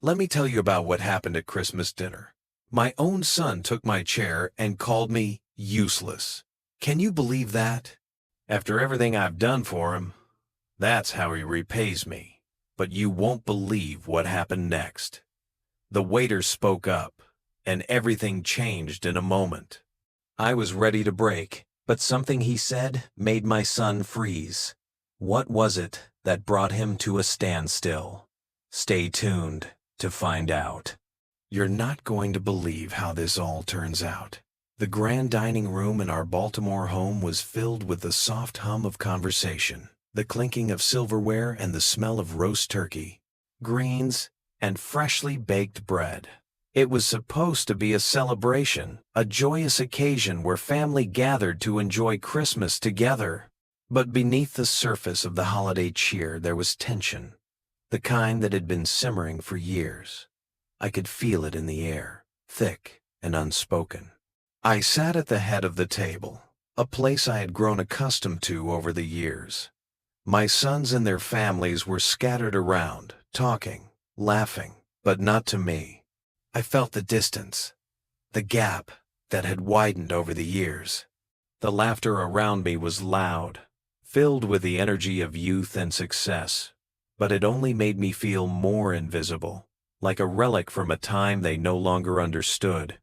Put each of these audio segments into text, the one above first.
Let me tell you about what happened at Christmas dinner. My own son took my chair and called me useless. Can you believe that? After everything I've done for him, that's how he repays me. But you won't believe what happened next. The waiter spoke up, and everything changed in a moment. I was ready to break, but something he said made my son freeze. What was it that brought him to a standstill? Stay tuned to find out. You're not going to believe how this all turns out. The grand dining room in our Baltimore home was filled with the soft hum of conversation, the clinking of silverware, and the smell of roast turkey, greens, and freshly baked bread. It was supposed to be a celebration, a joyous occasion where family gathered to enjoy Christmas together. But beneath the surface of the holiday cheer there was tension, the kind that had been simmering for years. I could feel it in the air, thick and unspoken. I sat at the head of the table, a place I had grown accustomed to over the years. My sons and their families were scattered around, talking, laughing, but not to me. I felt the distance, the gap that had widened over the years. The laughter around me was loud, filled with the energy of youth and success, but it only made me feel more invisible, like a relic from a time they no longer understood.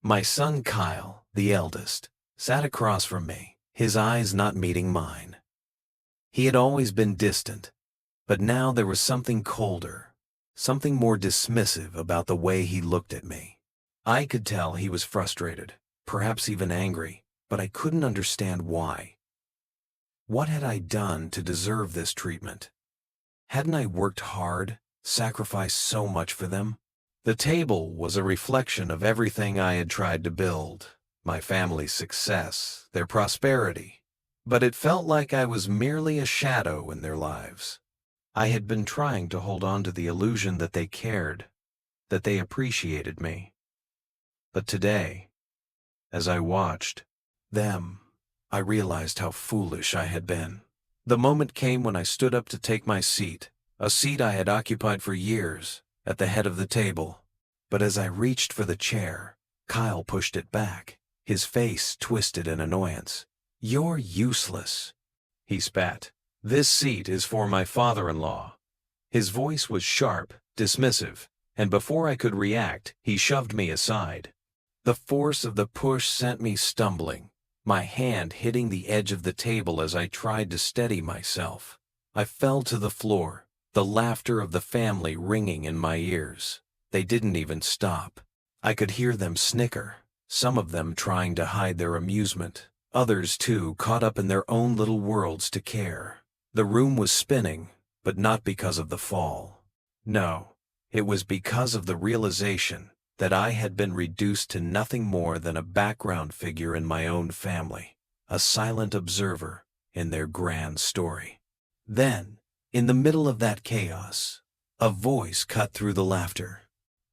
My son Kyle, the eldest, sat across from me, his eyes not meeting mine. He had always been distant, but now there was something colder, something more dismissive about the way he looked at me. I could tell he was frustrated, perhaps even angry, but I couldn't understand why. What had I done to deserve this treatment? Hadn't I worked hard, sacrificed so much for them? The table was a reflection of everything I had tried to build, my family's success, their prosperity. But it felt like I was merely a shadow in their lives. I had been trying to hold on to the illusion that they cared, that they appreciated me. But today, as I watched them, I realized how foolish I had been. The moment came when I stood up to take my seat, a seat I had occupied for years, at the head of the table. But as I reached for the chair, Kyle pushed it back, his face twisted in annoyance. "You're useless," he spat. "This seat is for my father-in-law." His voice was sharp, dismissive, and before I could react, he shoved me aside. The force of the push sent me stumbling, my hand hitting the edge of the table as I tried to steady myself. I fell to the floor, the laughter of the family ringing in my ears. They didn't even stop. I could hear them snicker, some of them trying to hide their amusement, others too caught up in their own little worlds to care. The room was spinning, but not because of the fall. No, it was because of the realization that I had been reduced to nothing more than a background figure in my own family, a silent observer in their grand story. Then, in the middle of that chaos, a voice cut through the laughter.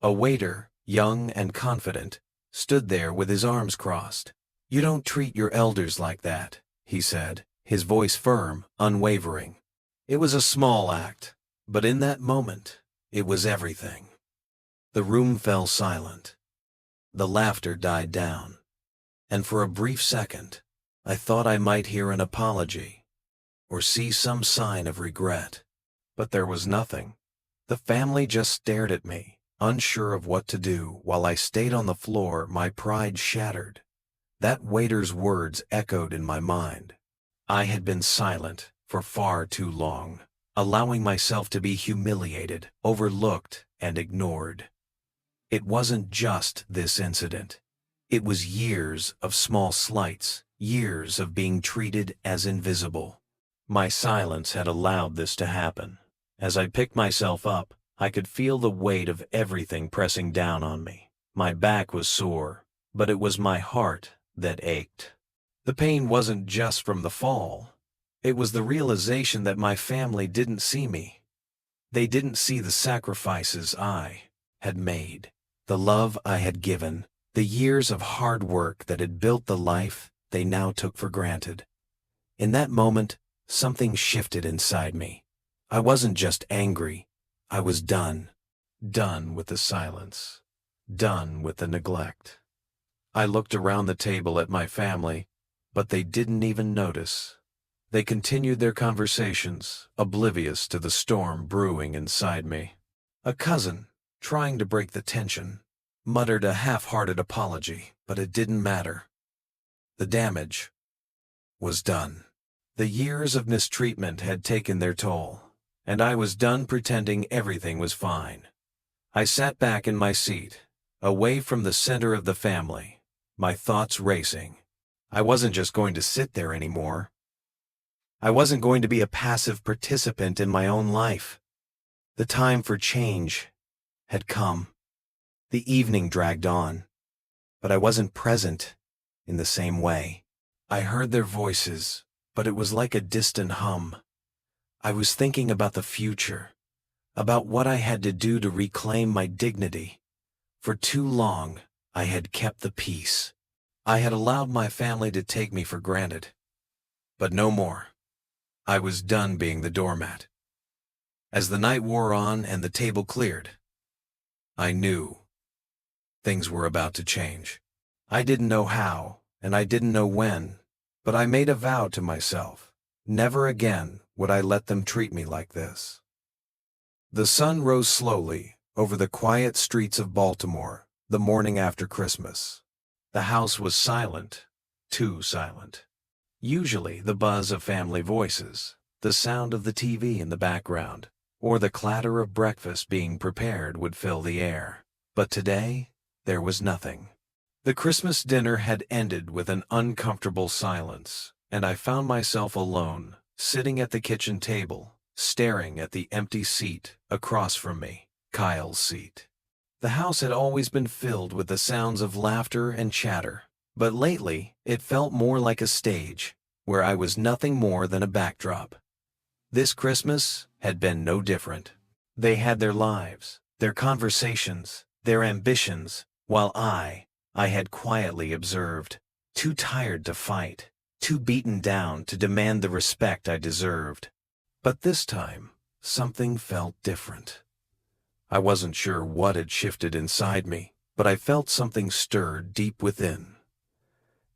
A waiter, young and confident, stood there with his arms crossed. "You don't treat your elders like that," he said, his voice firm, unwavering. It was a small act, but in that moment, it was everything. The room fell silent. The laughter died down, and for a brief second, I thought I might hear an apology, or see some sign of regret. But there was nothing. The family just stared at me, unsure of what to do, while I stayed on the floor, my pride shattered. That waiter's words echoed in my mind. I had been silent for far too long, allowing myself to be humiliated, overlooked, and ignored. It wasn't just this incident. It was years of small slights, years of being treated as invisible. My silence had allowed this to happen. As I picked myself up, I could feel the weight of everything pressing down on me. My back was sore, but it was my heart that ached. The pain wasn't just from the fall. It was the realization that my family didn't see me. They didn't see the sacrifices I had made, the love I had given, the years of hard work that had built the life they now took for granted. In that moment, something shifted inside me. I wasn't just angry. I was done. Done with the silence. Done with the neglect. I looked around the table at my family, but they didn't even notice. They continued their conversations, oblivious to the storm brewing inside me. A cousin, trying to break the tension, muttered a half-hearted apology, but it didn't matter. The damage was done. The years of mistreatment had taken their toll, and I was done pretending everything was fine. I sat back in my seat, away from the center of the family, my thoughts racing. I wasn't just going to sit there anymore. I wasn't going to be a passive participant in my own life. The time for change had come. The evening dragged on, but I wasn't present in the same way. I heard their voices, but it was like a distant hum. I was thinking about the future, about what I had to do to reclaim my dignity. For too long, I had kept the peace. I had allowed my family to take me for granted. But no more. I was done being the doormat. As the night wore on and the table cleared, I knew things were about to change. I didn't know how, and I didn't know when, but I made a vow to myself. Never again would I let them treat me like this. The sun rose slowly over the quiet streets of Baltimore the morning after Christmas. The house was silent, too silent. Usually the buzz of family voices, the sound of the TV in the background, or the clatter of breakfast being prepared would fill the air. But today, there was nothing. The Christmas dinner had ended with an uncomfortable silence, and I found myself alone, sitting at the kitchen table, staring at the empty seat across from me, Kyle's seat. The house had always been filled with the sounds of laughter and chatter, but lately it felt more like a stage, where I was nothing more than a backdrop. This Christmas had been no different. They had their lives, their conversations, their ambitions, while I had quietly observed, too tired to fight, too beaten down to demand the respect I deserved. But this time, something felt different. I wasn't sure what had shifted inside me, but I felt something stir deep within.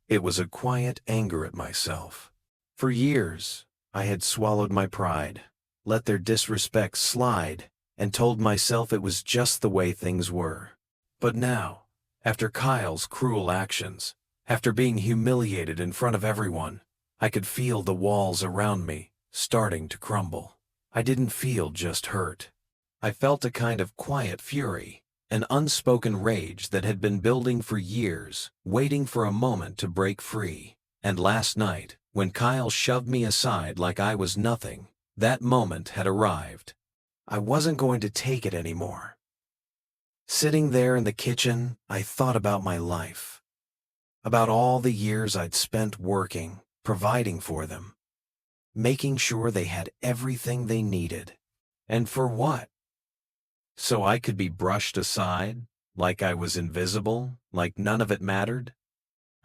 It was a quiet anger at myself. For years, I had swallowed my pride, let their disrespect slide, and told myself it was just the way things were. But now, after Kyle's cruel actions, after being humiliated in front of everyone, I could feel the walls around me starting to crumble. I didn't feel just hurt. I felt a kind of quiet fury, an unspoken rage that had been building for years, waiting for a moment to break free. And last night, when Kyle shoved me aside like I was nothing, that moment had arrived. I wasn't going to take it anymore. Sitting there in the kitchen, I thought about my life, about all the years I'd spent working, providing for them, making sure they had everything they needed. And for what? So I could be brushed aside, like I was invisible, like none of it mattered?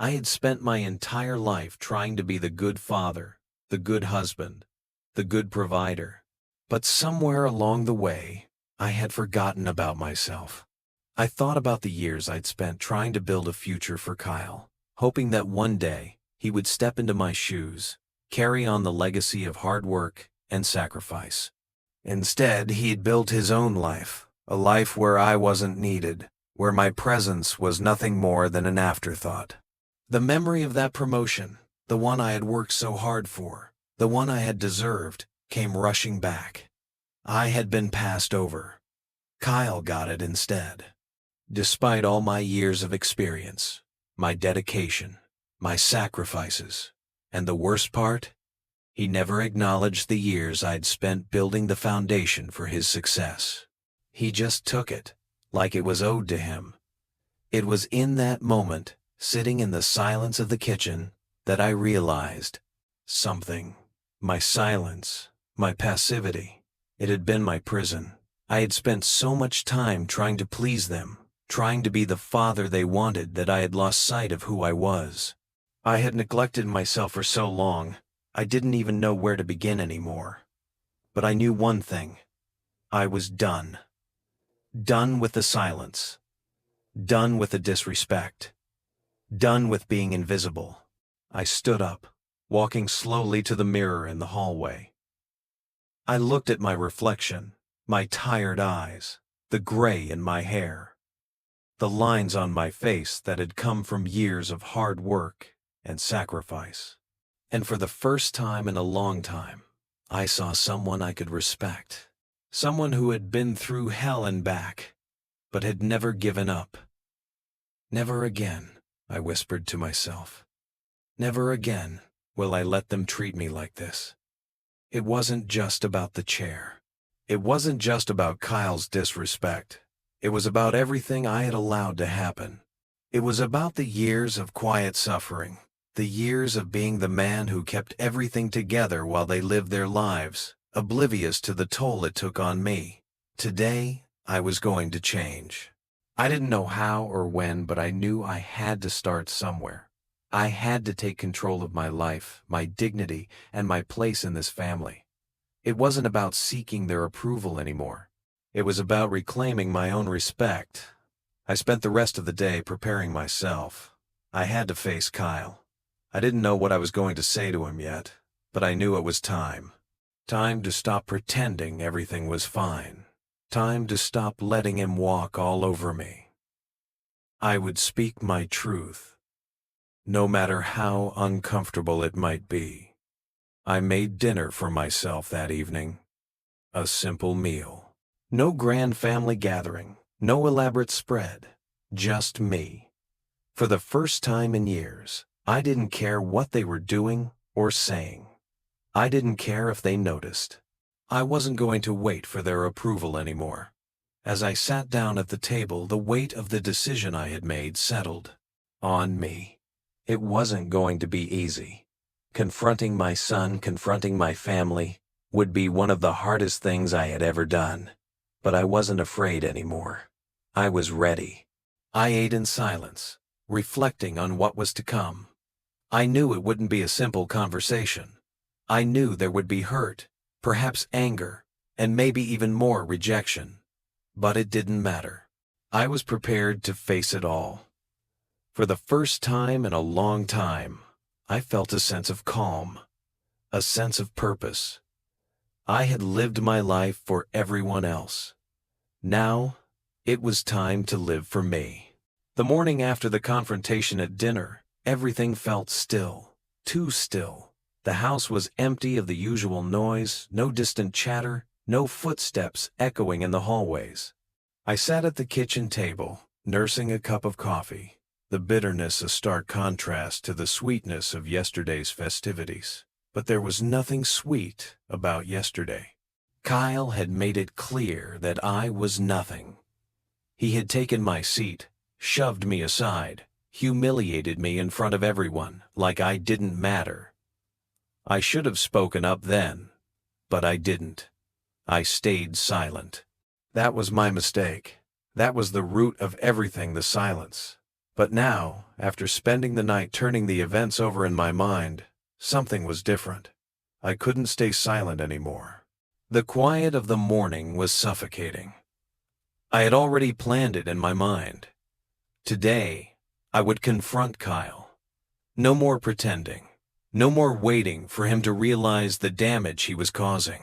I had spent my entire life trying to be the good father, the good husband, the good provider. But somewhere along the way, I had forgotten about myself. I thought about the years I'd spent trying to build a future for Kyle, hoping that one day he would step into my shoes, carry on the legacy of hard work and sacrifice. Instead, he'd built his own life, a life where I wasn't needed, where my presence was nothing more than an afterthought. The memory of that promotion, the one I had worked so hard for, the one I had deserved, came rushing back. I had been passed over. Kyle got it instead. Despite all my years of experience, my dedication, my sacrifices, and the worst part, he never acknowledged the years I'd spent building the foundation for his success. He just took it, like it was owed to him. It was in that moment, sitting in the silence of the kitchen, that I realized something. My silence, my passivity, it had been my prison. I had spent so much time trying to please them, trying to be the father they wanted, that I had lost sight of who I was. I had neglected myself for so long, I didn't even know where to begin anymore. But I knew one thing. I was done. Done with the silence. Done with the disrespect. Done with being invisible. I stood up, walking slowly to the mirror in the hallway. I looked at my reflection, my tired eyes, the gray in my hair, the lines on my face that had come from years of hard work and sacrifice. And for the first time in a long time, I saw someone I could respect. Someone who had been through hell and back, but had never given up. Never again, I whispered to myself. Never again will I let them treat me like this. It wasn't just about the chair. It wasn't just about Kyle's disrespect. It was about everything I had allowed to happen. It was about the years of quiet suffering, the years of being the man who kept everything together while they lived their lives, oblivious to the toll it took on me. Today, I was going to change. I didn't know how or when, but I knew I had to start somewhere. I had to take control of my life, my dignity, and my place in this family. It wasn't about seeking their approval anymore. It was about reclaiming my own respect. I spent the rest of the day preparing myself. I had to face Kyle. I didn't know what I was going to say to him yet, but I knew it was time. Time to stop pretending everything was fine. Time to stop letting him walk all over me. I would speak my truth, no matter how uncomfortable it might be. I made dinner for myself that evening. A simple meal. No grand family gathering, no elaborate spread, just me. For the first time in years, I didn't care what they were doing or saying. I didn't care if they noticed. I wasn't going to wait for their approval anymore. As I sat down at the table, the weight of the decision I had made settled on me. It wasn't going to be easy. Confronting my son, confronting my family, would be one of the hardest things I had ever done. But I wasn't afraid anymore. I was ready. I ate in silence, reflecting on what was to come. I knew it wouldn't be a simple conversation. I knew there would be hurt, perhaps anger, and maybe even more rejection. But it didn't matter. I was prepared to face it all. For the first time in a long time, I felt a sense of calm, a sense of purpose. I had lived my life for everyone else. Now, it was time to live for me. The morning after the confrontation at dinner, everything felt still, too still. The house was empty of the usual noise, no distant chatter, no footsteps echoing in the hallways. I sat at the kitchen table, nursing a cup of coffee, the bitterness a stark contrast to the sweetness of yesterday's festivities. But there was nothing sweet about yesterday. Kyle had made it clear that I was nothing. He had taken my seat, shoved me aside, humiliated me in front of everyone, like I didn't matter. I should have spoken up then, but I didn't. I stayed silent. That was my mistake. That was the root of everything, the silence. But now, after spending the night turning the events over in my mind, something was different. I couldn't stay silent anymore. The quiet of the morning was suffocating. I had already planned it in my mind. Today, I would confront Kyle. No more pretending. No more waiting for him to realize the damage he was causing.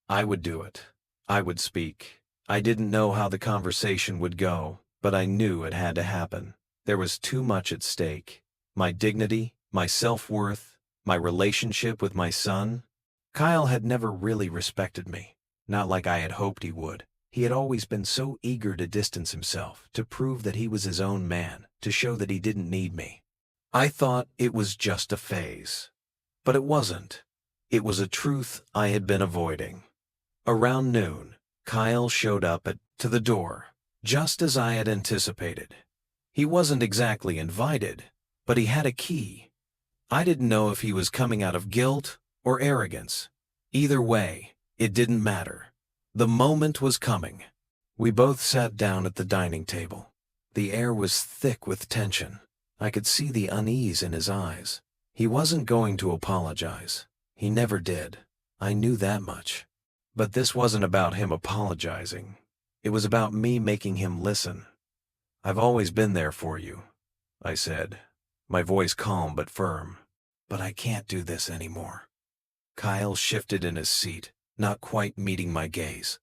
I would do it. I would speak. I didn't know how the conversation would go, but I knew it had to happen. There was too much at stake. My dignity, my self-worth, my relationship with my son. Kyle had never really respected me, not like I had hoped he would. He had always been so eager to distance himself, to prove that he was his own man, to show that he didn't need me. I thought it was just a phase. But it wasn't. It was a truth I had been avoiding. Around noon, Kyle showed up to the door, just as I had anticipated. He wasn't exactly invited, but he had a key. I didn't know if he was coming out of guilt or arrogance. Either way, it didn't matter. The moment was coming. We both sat down at the dining table. The air was thick with tension. I could see the unease in his eyes. He wasn't going to apologize. He never did. I knew that much. But this wasn't about him apologizing. It was about me making him listen. "I've always been there for you," I said, my voice calm but firm. "But I can't do this anymore." Kyle shifted in his seat, not quite meeting my gaze.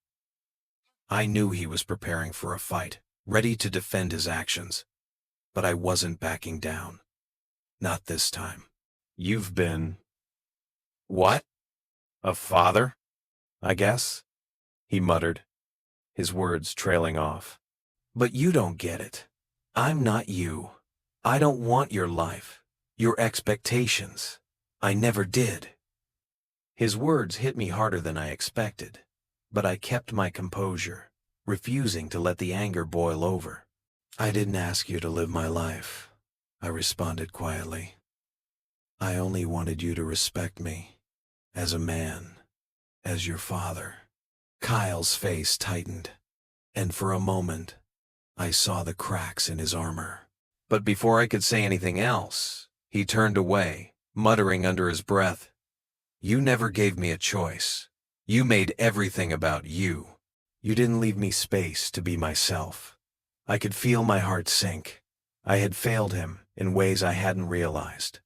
I knew he was preparing for a fight, ready to defend his actions. But I wasn't backing down. Not this time. "You've been—" "What? A father, I guess?" he muttered, his words trailing off. "But you don't get it. I'm not you. I don't want your life, your expectations. I never did." His words hit me harder than I expected, but I kept my composure, refusing to let the anger boil over. "I didn't ask you to live my life," I responded quietly. "I only wanted you to respect me, as a man, as your father." Kyle's face tightened, and for a moment, I saw the cracks in his armor. But before I could say anything else, he turned away, muttering under his breath, "You never gave me a choice. You made everything about you. You didn't leave me space to be myself." I could feel my heart sink. I had failed him in ways I hadn't realized.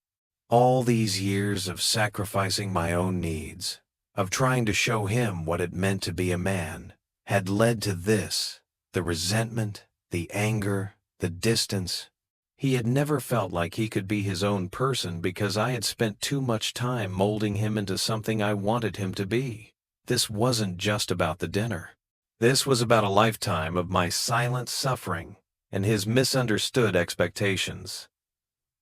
All these years of sacrificing my own needs, of trying to show him what it meant to be a man, had led to this, the resentment, the anger, the distance. He had never felt like he could be his own person because I had spent too much time molding him into something I wanted him to be. This wasn't just about the dinner. This was about a lifetime of my silent suffering and his misunderstood expectations.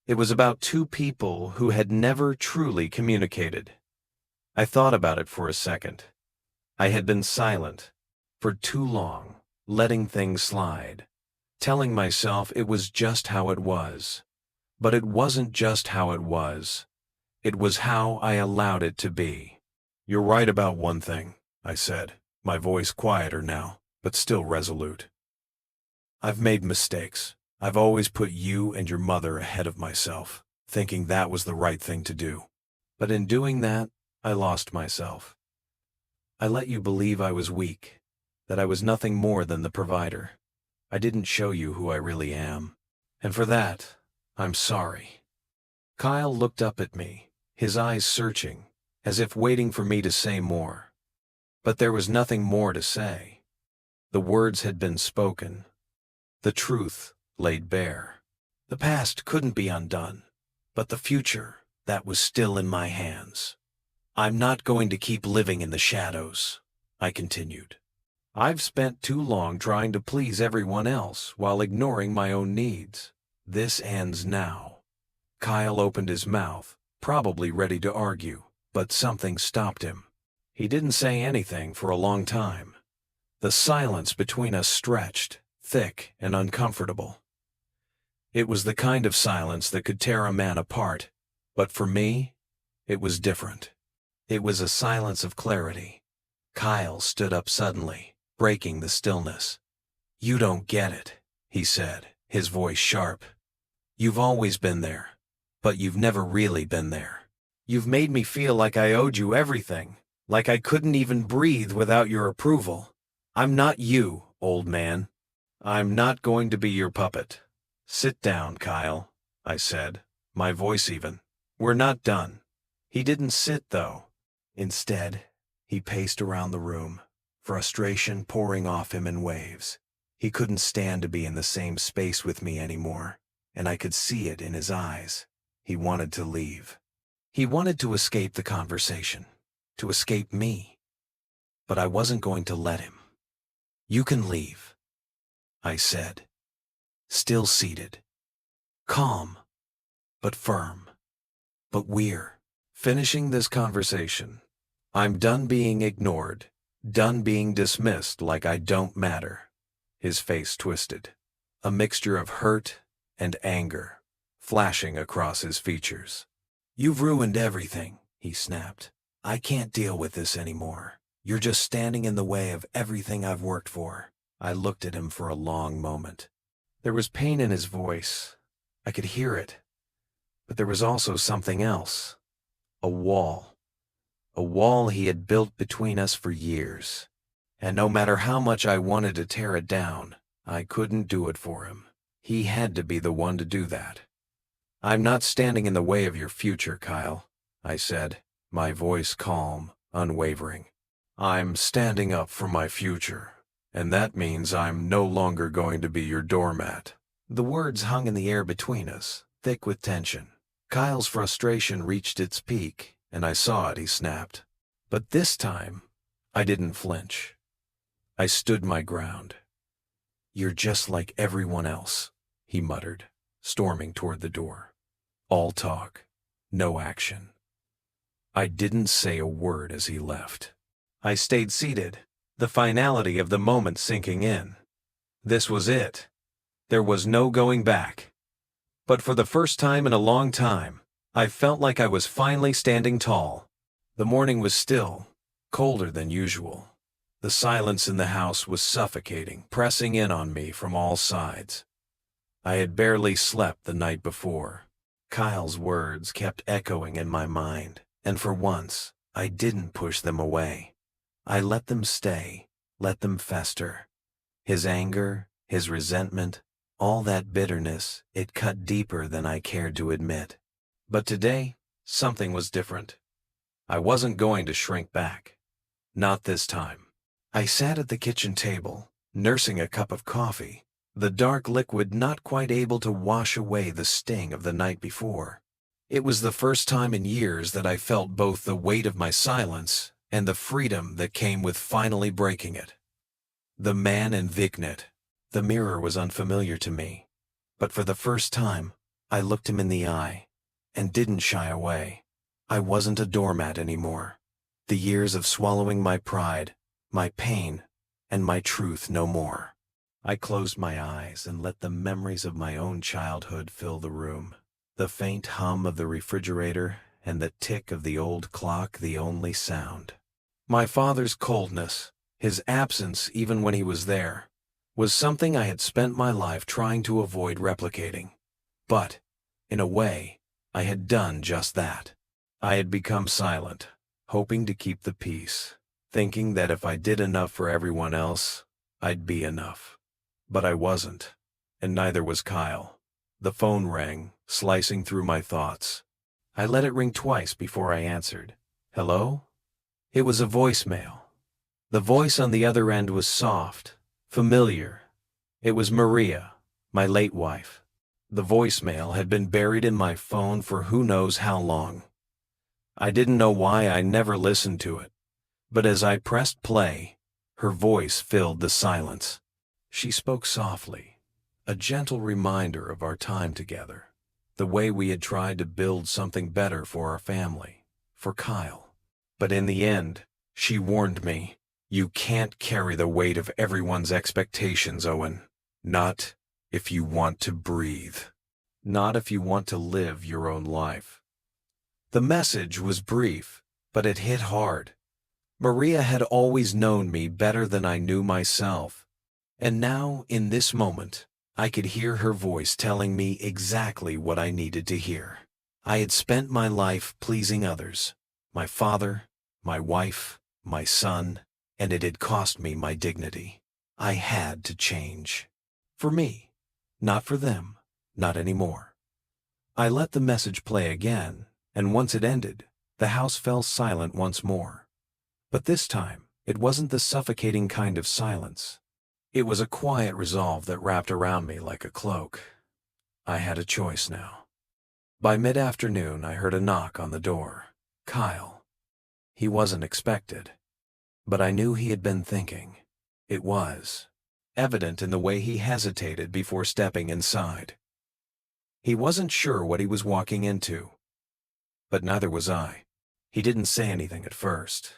It was about two people who had never truly communicated. I thought about it for a second. I had been silent for too long, letting things slide, telling myself it was just how it was. But it wasn't just how it was. It was how I allowed it to be. "You're right about one thing," I said, my voice quieter now, but still resolute. "I've made mistakes. I've always put you and your mother ahead of myself, thinking that was the right thing to do. But in doing that, I lost myself. I let you believe I was weak, that I was nothing more than the provider. I didn't show you who I really am. And for that, I'm sorry." Kyle looked up at me, his eyes searching, as if waiting for me to say more. But there was nothing more to say. The words had been spoken. The truth laid bare. The past couldn't be undone, but the future, that was still in my hands. "I'm not going to keep living in the shadows," I continued. "I've spent too long trying to please everyone else while ignoring my own needs. This ends now." Kyle opened his mouth, probably ready to argue, but something stopped him. He didn't say anything for a long time. The silence between us stretched, thick and uncomfortable. It was the kind of silence that could tear a man apart, but for me, it was different. It was a silence of clarity. Kyle stood up suddenly, breaking the stillness. "You don't get it," he said, his voice sharp. "You've always been there, but you've never really been there. You've made me feel like I owed you everything, like I couldn't even breathe without your approval. I'm not you, old man. I'm not going to be your puppet." "Sit down, Kyle," I said, my voice even. "We're not done." He didn't sit, though. Instead, he paced around the room, frustration pouring off him in waves. He couldn't stand to be in the same space with me anymore, and I could see it in his eyes. He wanted to leave. He wanted to escape the conversation, to escape me. But I wasn't going to let him. "You can leave," I said, still seated, calm, but firm. "But we're finishing this conversation. I'm done being ignored, done being dismissed like I don't matter." His face twisted, a mixture of hurt and anger flashing across his features. "You've ruined everything," he snapped. "I can't deal with this anymore. You're just standing in the way of everything I've worked for." I looked at him for a long moment. There was pain in his voice. I could hear it. But there was also something else. A wall. A wall he had built between us for years. And no matter how much I wanted to tear it down, I couldn't do it for him. He had to be the one to do that. "I'm not standing in the way of your future, Kyle," I said, my voice calm, unwavering. "I'm standing up for my future, and that means I'm no longer going to be your doormat." The words hung in the air between us, thick with tension. Kyle's frustration reached its peak, and I saw it, he snapped. But this time, I didn't flinch. I stood my ground. "You're just like everyone else," he muttered, storming toward the door. All talk, no action. I didn't say a word as he left. I stayed seated, the finality of the moment sinking in. This was it. There was no going back. But for the first time in a long time, I felt like I was finally standing tall. The morning was still, colder than usual. The silence in the house was suffocating, pressing in on me from all sides. I had barely slept the night before. Kyle's words kept echoing in my mind, and for once, I didn't push them away. I let them stay, let them fester. His anger, his resentment, all that bitterness, it cut deeper than I cared to admit. But today, something was different. I wasn't going to shrink back. Not this time. I sat at the kitchen table, nursing a cup of coffee, the dark liquid not quite able to wash away the sting of the night before. It was the first time in years that I felt both the weight of my silence and the freedom that came with finally breaking it. The man in Vignet. The mirror was unfamiliar to me, but for the first time, I looked him in the eye and didn't shy away. I wasn't a doormat anymore. The years of swallowing my pride, my pain, and my truth no more. I closed my eyes and let the memories of my own childhood fill the room. The faint hum of the refrigerator and the tick of the old clock the only sound. My father's coldness, his absence even when he was there, was something I had spent my life trying to avoid replicating. But, in a way, I had done just that. I had become silent, hoping to keep the peace, thinking that if I did enough for everyone else, I'd be enough. But I wasn't, and neither was Kyle. The phone rang, slicing through my thoughts. I let it ring twice before I answered. "Hello?" It was a voicemail. The voice on the other end was soft, familiar. It was Maria, my late wife. The voicemail had been buried in my phone for who knows how long. I didn't know why I never listened to it, but as I pressed play, her voice filled the silence. She spoke softly, a gentle reminder of our time together, the way we had tried to build something better for our family, for Kyle. But in the end, she warned me, "You can't carry the weight of everyone's expectations, Owen. Not if you want to breathe. Not if you want to live your own life." The message was brief, but it hit hard. Maria had always known me better than I knew myself. And now, in this moment, I could hear her voice telling me exactly what I needed to hear. I had spent my life pleasing others, my father, my wife, my son, and it had cost me my dignity. I had to change. For me, not for them, not anymore. I let the message play again, and once it ended, the house fell silent once more. But this time, it wasn't the suffocating kind of silence. It was a quiet resolve that wrapped around me like a cloak. I had a choice now. By mid-afternoon, I heard a knock on the door. Kyle. He wasn't expected, but I knew he had been thinking. It was evident in the way he hesitated before stepping inside. He wasn't sure what he was walking into, but neither was I. He didn't say anything at first,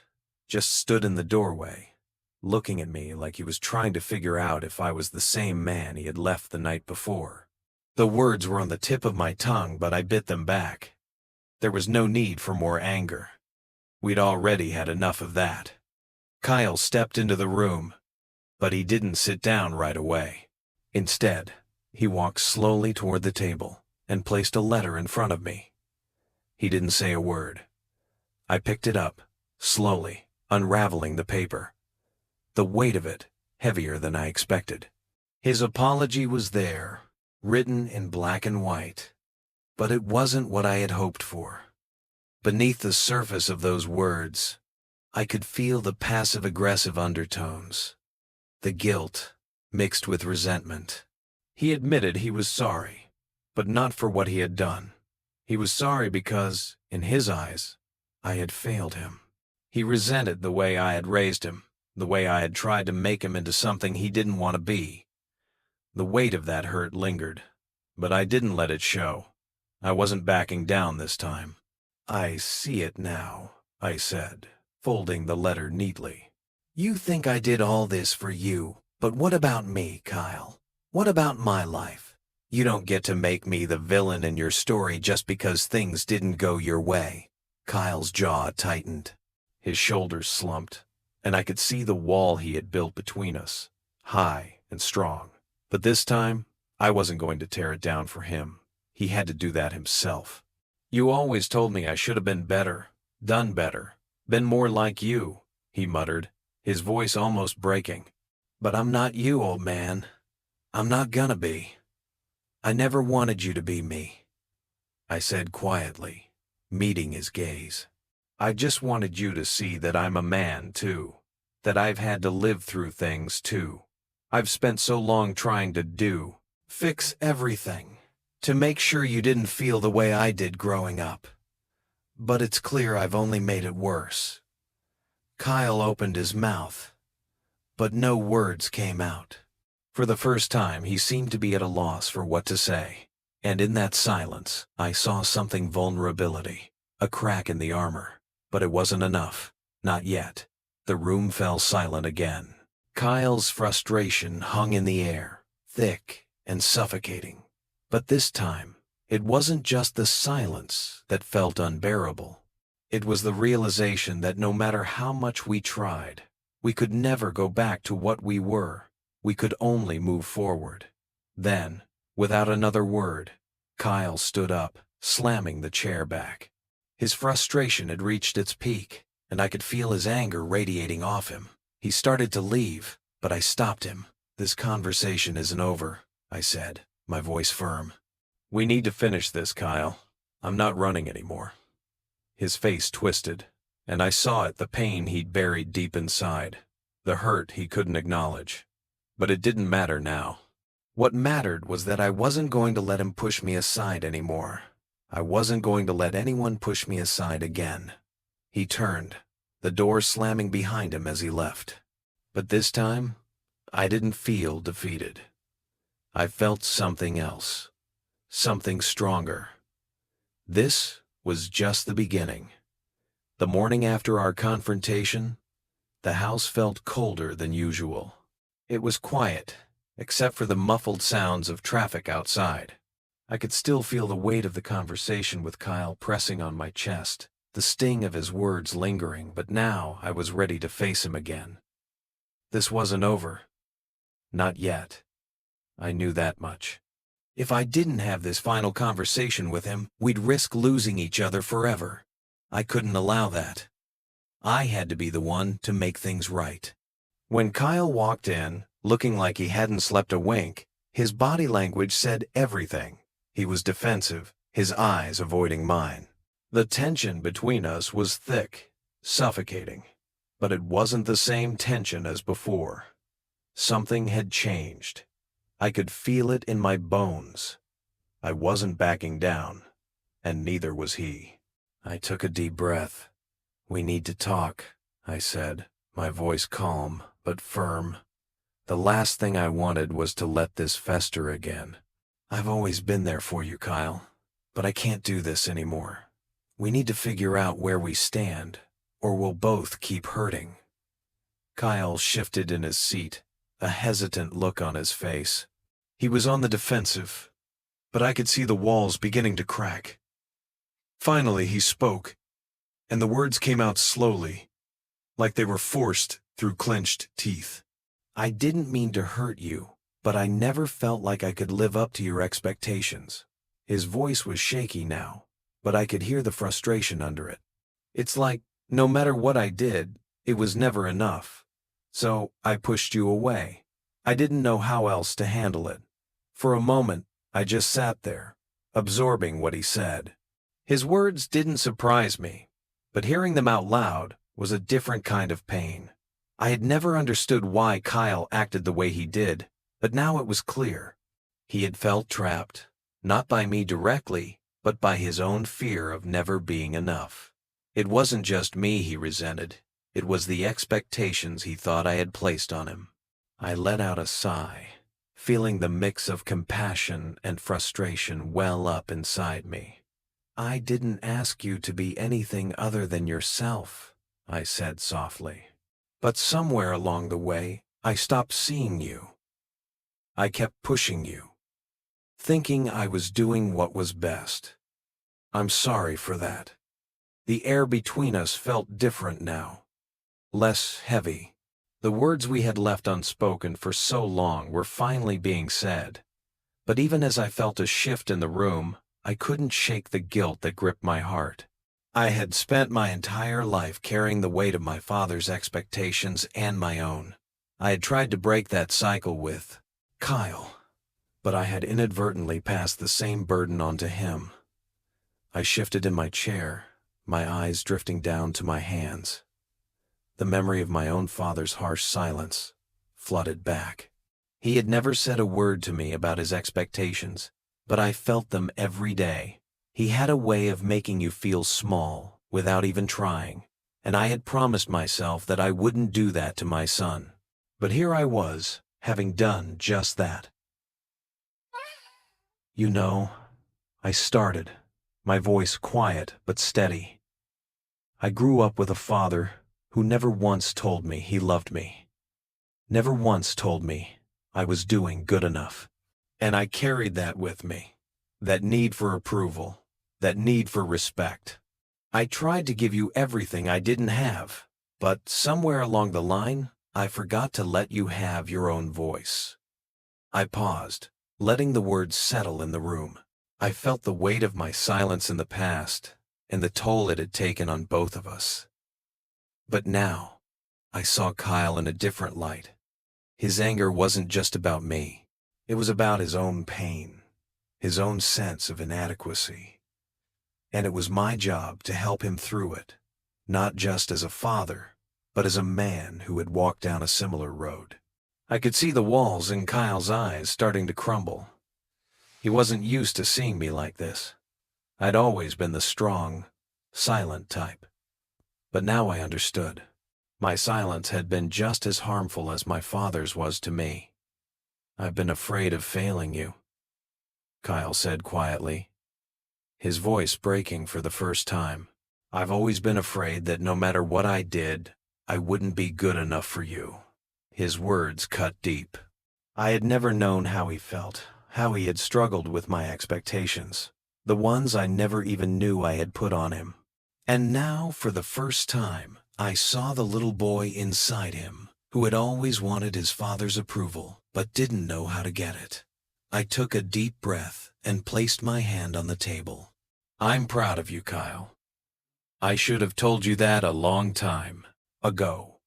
just stood in the doorway, looking at me like he was trying to figure out if I was the same man he had left the night before. The words were on the tip of my tongue, but I bit them back. There was no need for more anger. We'd already had enough of that. Kyle stepped into the room, but he didn't sit down right away. Instead, he walked slowly toward the table and placed a letter in front of me. He didn't say a word. I picked it up, slowly, unraveling the paper. the weight of it heavier than I expected. His apology was there, written in black and white, but it wasn't what I had hoped for. Beneath the surface of those words, I could feel the passive-aggressive undertones, the guilt mixed with resentment. He admitted he was sorry, but not for what he had done. He was sorry because, in his eyes, I had failed him. He resented the way I had raised him, the way I had tried to make him into something he didn't want to be. The weight of that hurt lingered, but I didn't let it show. I wasn't backing down this time. "I see it now," I said, folding the letter neatly. "You think I did all this for you, but what about me, Kyle? What about my life? You don't get to make me the villain in your story just because things didn't go your way." Kyle's jaw tightened. His shoulders slumped, and I could see the wall he had built between us, high and strong. But this time, I wasn't going to tear it down for him. He had to do that himself. "You always told me I should have been better, done better, been more like you," he muttered, his voice almost breaking. "But I'm not you, old man. I'm not gonna be. I never wanted you to be me," I said quietly, meeting his gaze. "I just wanted you to see that I'm a man, too, that I've had to live through things, too. I've spent so long trying to fix everything, to make sure you didn't feel the way I did growing up. But it's clear I've only made it worse." Kyle opened his mouth, but no words came out. For the first time, he seemed to be at a loss for what to say. And in that silence, I saw something: vulnerability, a crack in the armor. But it wasn't enough. Not yet. The room fell silent again. Kyle's frustration hung in the air, thick and suffocating. But this time, it wasn't just the silence that felt unbearable. It was the realization that no matter how much we tried, we could never go back to what we were. We could only move forward. Then, without another word, Kyle stood up, slamming the chair back. His frustration had reached its peak, and I could feel his anger radiating off him. He started to leave, but I stopped him. "This conversation isn't over," I said, my voice firm. "We need to finish this, Kyle. I'm not running anymore." His face twisted, and I saw it, the pain he'd buried deep inside, the hurt he couldn't acknowledge. But it didn't matter now. What mattered was that I wasn't going to let him push me aside anymore. I wasn't going to let anyone push me aside again. He turned, the door slamming behind him as he left. But this time, I didn't feel defeated. I felt something else, something stronger. This was just the beginning. The morning after our confrontation, the house felt colder than usual. It was quiet, except for the muffled sounds of traffic outside. I could still feel the weight of the conversation with Kyle pressing on my chest, the sting of his words lingering, but now I was ready to face him again. This wasn't over. Not yet. I knew that much. If I didn't have this final conversation with him, we'd risk losing each other forever. I couldn't allow that. I had to be the one to make things right. When Kyle walked in, looking like he hadn't slept a wink, his body language said everything. He was defensive, his eyes avoiding mine. The tension between us was thick, suffocating. But it wasn't the same tension as before. Something had changed. I could feel it in my bones. I wasn't backing down, and neither was he. I took a deep breath. "We need to talk," I said, my voice calm but firm. The last thing I wanted was to let this fester again. "I've always been there for you, Kyle, but I can't do this anymore. We need to figure out where we stand, or we'll both keep hurting." Kyle shifted in his seat, a hesitant look on his face. He was on the defensive, but I could see the walls beginning to crack. Finally, he spoke, and the words came out slowly, like they were forced through clenched teeth. "I didn't mean to hurt you, but I never felt like I could live up to your expectations." His voice was shaky now, but I could hear the frustration under it. "It's like, no matter what I did, it was never enough. So I pushed you away. I didn't know how else to handle it. For a moment, I just sat there, absorbing what he said. His words didn't surprise me, but hearing them out loud was a different kind of pain. I had never understood why Kyle acted the way he did, but now it was clear. He had felt trapped, not by me directly, but by his own fear of never being enough. It wasn't just me he resented, it was the expectations he thought I had placed on him. I let out a sigh, feeling the mix of compassion and frustration well up inside me. I didn't ask you to be anything other than yourself, I said softly. But somewhere along the way, I stopped seeing you. I kept pushing you, thinking I was doing what was best. I'm sorry for that. The air between us felt different now, less heavy. The words we had left unspoken for so long were finally being said. But even as I felt a shift in the room, I couldn't shake the guilt that gripped my heart. I had spent my entire life carrying the weight of my father's expectations and my own. I had tried to break that cycle with Kyle, but I had inadvertently passed the same burden on to him. I shifted in my chair, my eyes drifting down to my hands. The memory of my own father's harsh silence flooded back. He had never said a word to me about his expectations, but I felt them every day. He had a way of making you feel small without even trying, and I had promised myself that I wouldn't do that to my son. But here I was, having done just that. You know, I started, my voice quiet but steady. I grew up with a father who never once told me he loved me. Never once told me I was doing good enough. And I carried that with me. That need for approval. That need for respect. I tried to give you everything I didn't have, but somewhere along the line, I forgot to let you have your own voice. I paused, letting the words settle in the room. I felt the weight of my silence in the past, and the toll it had taken on both of us. But now, I saw Kyle in a different light. His anger wasn't just about me. It was about his own pain, his own sense of inadequacy. And it was my job to help him through it, not just as a father, but as a man who had walked down a similar road. I could see the walls in Kyle's eyes starting to crumble. He wasn't used to seeing me like this. I'd always been the strong, silent type. But now I understood. My silence had been just as harmful as my father's was to me. I've been afraid of failing you, Kyle said quietly, his voice breaking for the first time. I've always been afraid that no matter what I did, I wouldn't be good enough for you. His words cut deep. I had never known how he felt, how he had struggled with my expectations, the ones I never even knew I had put on him. And now, for the first time, I saw the little boy inside him, who had always wanted his father's approval, but didn't know how to get it. I took a deep breath and placed my hand on the table. I'm proud of you, Kyle. I should have told you that a long time ago.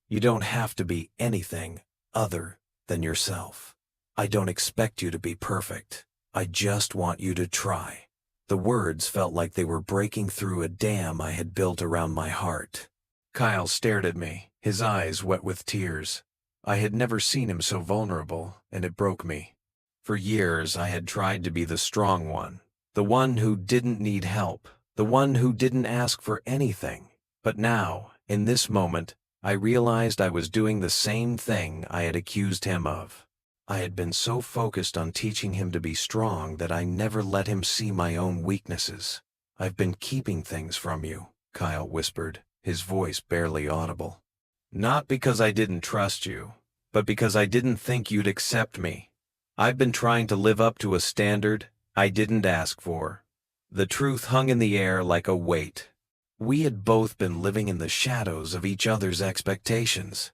You don't have to be anything other than yourself. I don't expect you to be perfect. I just want you to try. The words felt like they were breaking through a dam I had built around my heart. Kyle stared at me, his eyes wet with tears. I had never seen him so vulnerable, and it broke me. For years I had tried to be the strong one, the one who didn't need help, the one who didn't ask for anything. But now, in this moment, I realized I was doing the same thing I had accused him of. I had been so focused on teaching him to be strong that I never let him see my own weaknesses. I've been keeping things from you, Kyle whispered, his voice barely audible. Not because I didn't trust you, but because I didn't think you'd accept me. I've been trying to live up to a standard I didn't ask for. The truth hung in the air like a weight. We had both been living in the shadows of each other's expectations.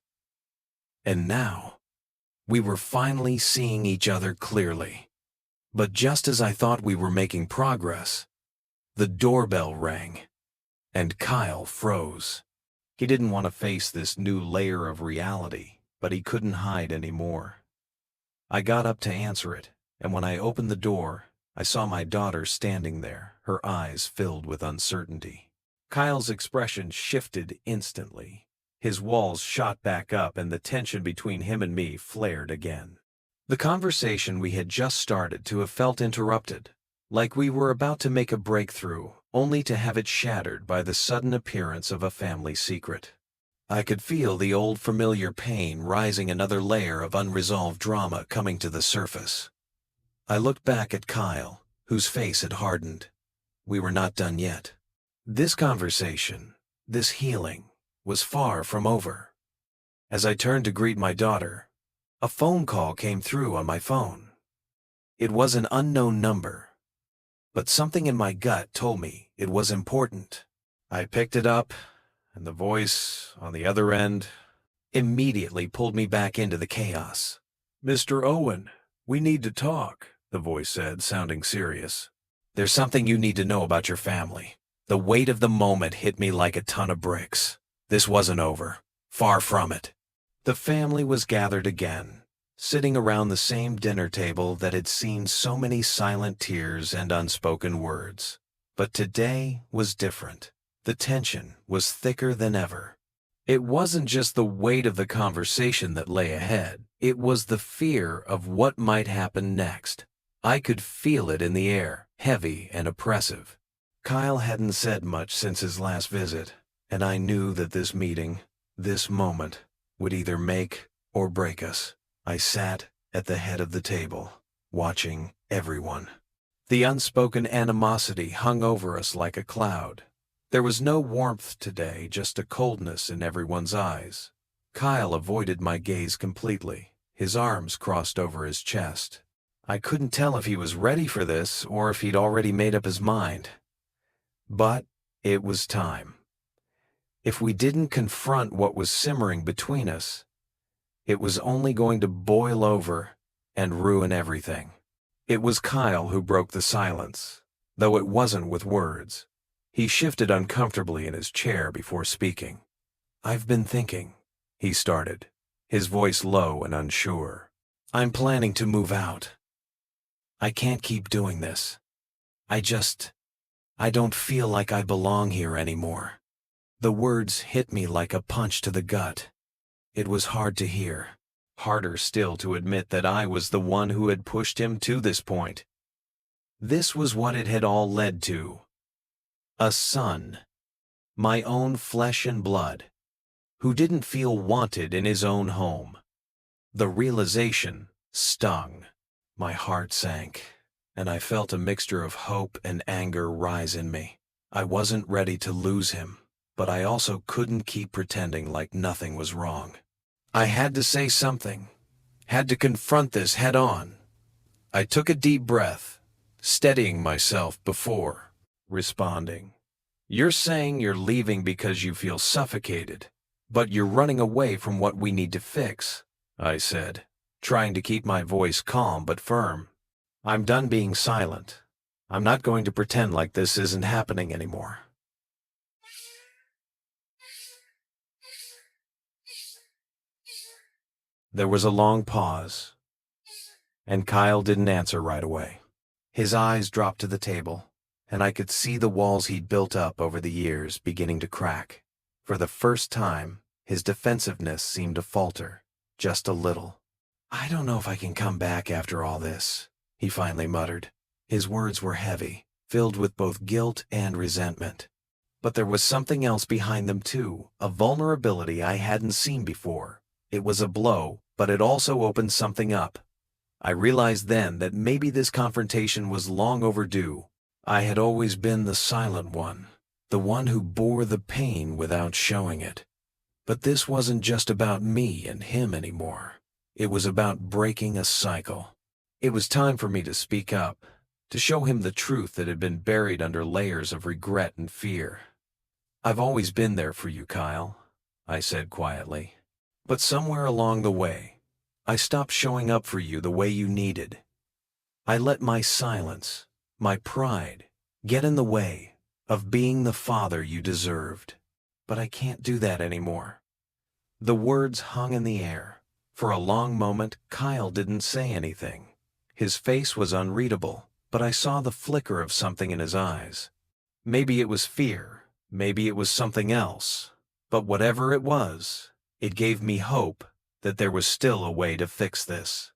And now, we were finally seeing each other clearly. But just as I thought we were making progress, the doorbell rang, and Kyle froze. He didn't want to face this new layer of reality, but he couldn't hide anymore. I got up to answer it, and when I opened the door, I saw my daughter standing there, her eyes filled with uncertainty. Kyle's expression shifted instantly. His walls shot back up and the tension between him and me flared again. The conversation we had just started to have felt interrupted, like we were about to make a breakthrough, only to have it shattered by the sudden appearance of a family secret. I could feel the old familiar pain rising, another layer of unresolved drama coming to the surface. I looked back at Kyle, whose face had hardened. We were not done yet. This conversation, this healing, was far from over. As I turned to greet my daughter, a phone call came through on my phone. It was an unknown number, but something in my gut told me it was important. I picked it up, and the voice on the other end immediately pulled me back into the chaos. "Mr. Owen, we need to talk," the voice said, sounding serious. "There's something you need to know about your family." The weight of the moment hit me like a ton of bricks. This wasn't over. Far from it. The family was gathered again, sitting around the same dinner table that had seen so many silent tears and unspoken words. But today was different. The tension was thicker than ever. It wasn't just the weight of the conversation that lay ahead. It was the fear of what might happen next. I could feel it in the air, heavy and oppressive. Kyle hadn't said much since his last visit, and I knew that this meeting, this moment, would either make or break us. I sat at the head of the table, watching everyone. The unspoken animosity hung over us like a cloud. There was no warmth today, just a coldness in everyone's eyes. Kyle avoided my gaze completely, his arms crossed over his chest. I couldn't tell if he was ready for this or if he'd already made up his mind. But it was time. If we didn't confront what was simmering between us, it was only going to boil over and ruin everything. It was Kyle who broke the silence, though it wasn't with words. He shifted uncomfortably in his chair before speaking. "I've been thinking," he started, his voice low and unsure. "I'm planning to move out. I can't keep doing this. I don't feel like I belong here anymore." The words hit me like a punch to the gut. It was hard to hear, harder still to admit that I was the one who had pushed him to this point. This was what it had all led to. A son, my own flesh and blood, who didn't feel wanted in his own home. The realization stung. My heart sank, and I felt a mixture of hope and anger rise in me. I wasn't ready to lose him, but I also couldn't keep pretending like nothing was wrong. I had to say something, had to confront this head on. I took a deep breath, steadying myself before responding. "You're saying you're leaving because you feel suffocated, but you're running away from what we need to fix," I said, trying to keep my voice calm but firm. "I'm done being silent. I'm not going to pretend like this isn't happening anymore." There was a long pause, and Kyle didn't answer right away. His eyes dropped to the table, and I could see the walls he'd built up over the years beginning to crack. For the first time, his defensiveness seemed to falter, just a little. "I don't know if I can come back after all this," he finally muttered. His words were heavy, filled with both guilt and resentment. But there was something else behind them too, a vulnerability I hadn't seen before. It was a blow, but it also opened something up. I realized then that maybe this confrontation was long overdue. I had always been the silent one, the one who bore the pain without showing it. But this wasn't just about me and him anymore. It was about breaking a cycle. It was time for me to speak up, to show him the truth that had been buried under layers of regret and fear. "I've always been there for you, Kyle," I said quietly. "But somewhere along the way, I stopped showing up for you the way you needed. I let my silence, my pride, get in the way of being the father you deserved." but I can't do that anymore." The words hung in the air. For a long moment, Kyle didn't say anything. His face was unreadable, but I saw the flicker of something in his eyes. Maybe it was fear, maybe it was something else, but whatever it was, it gave me hope that there was still a way to fix this.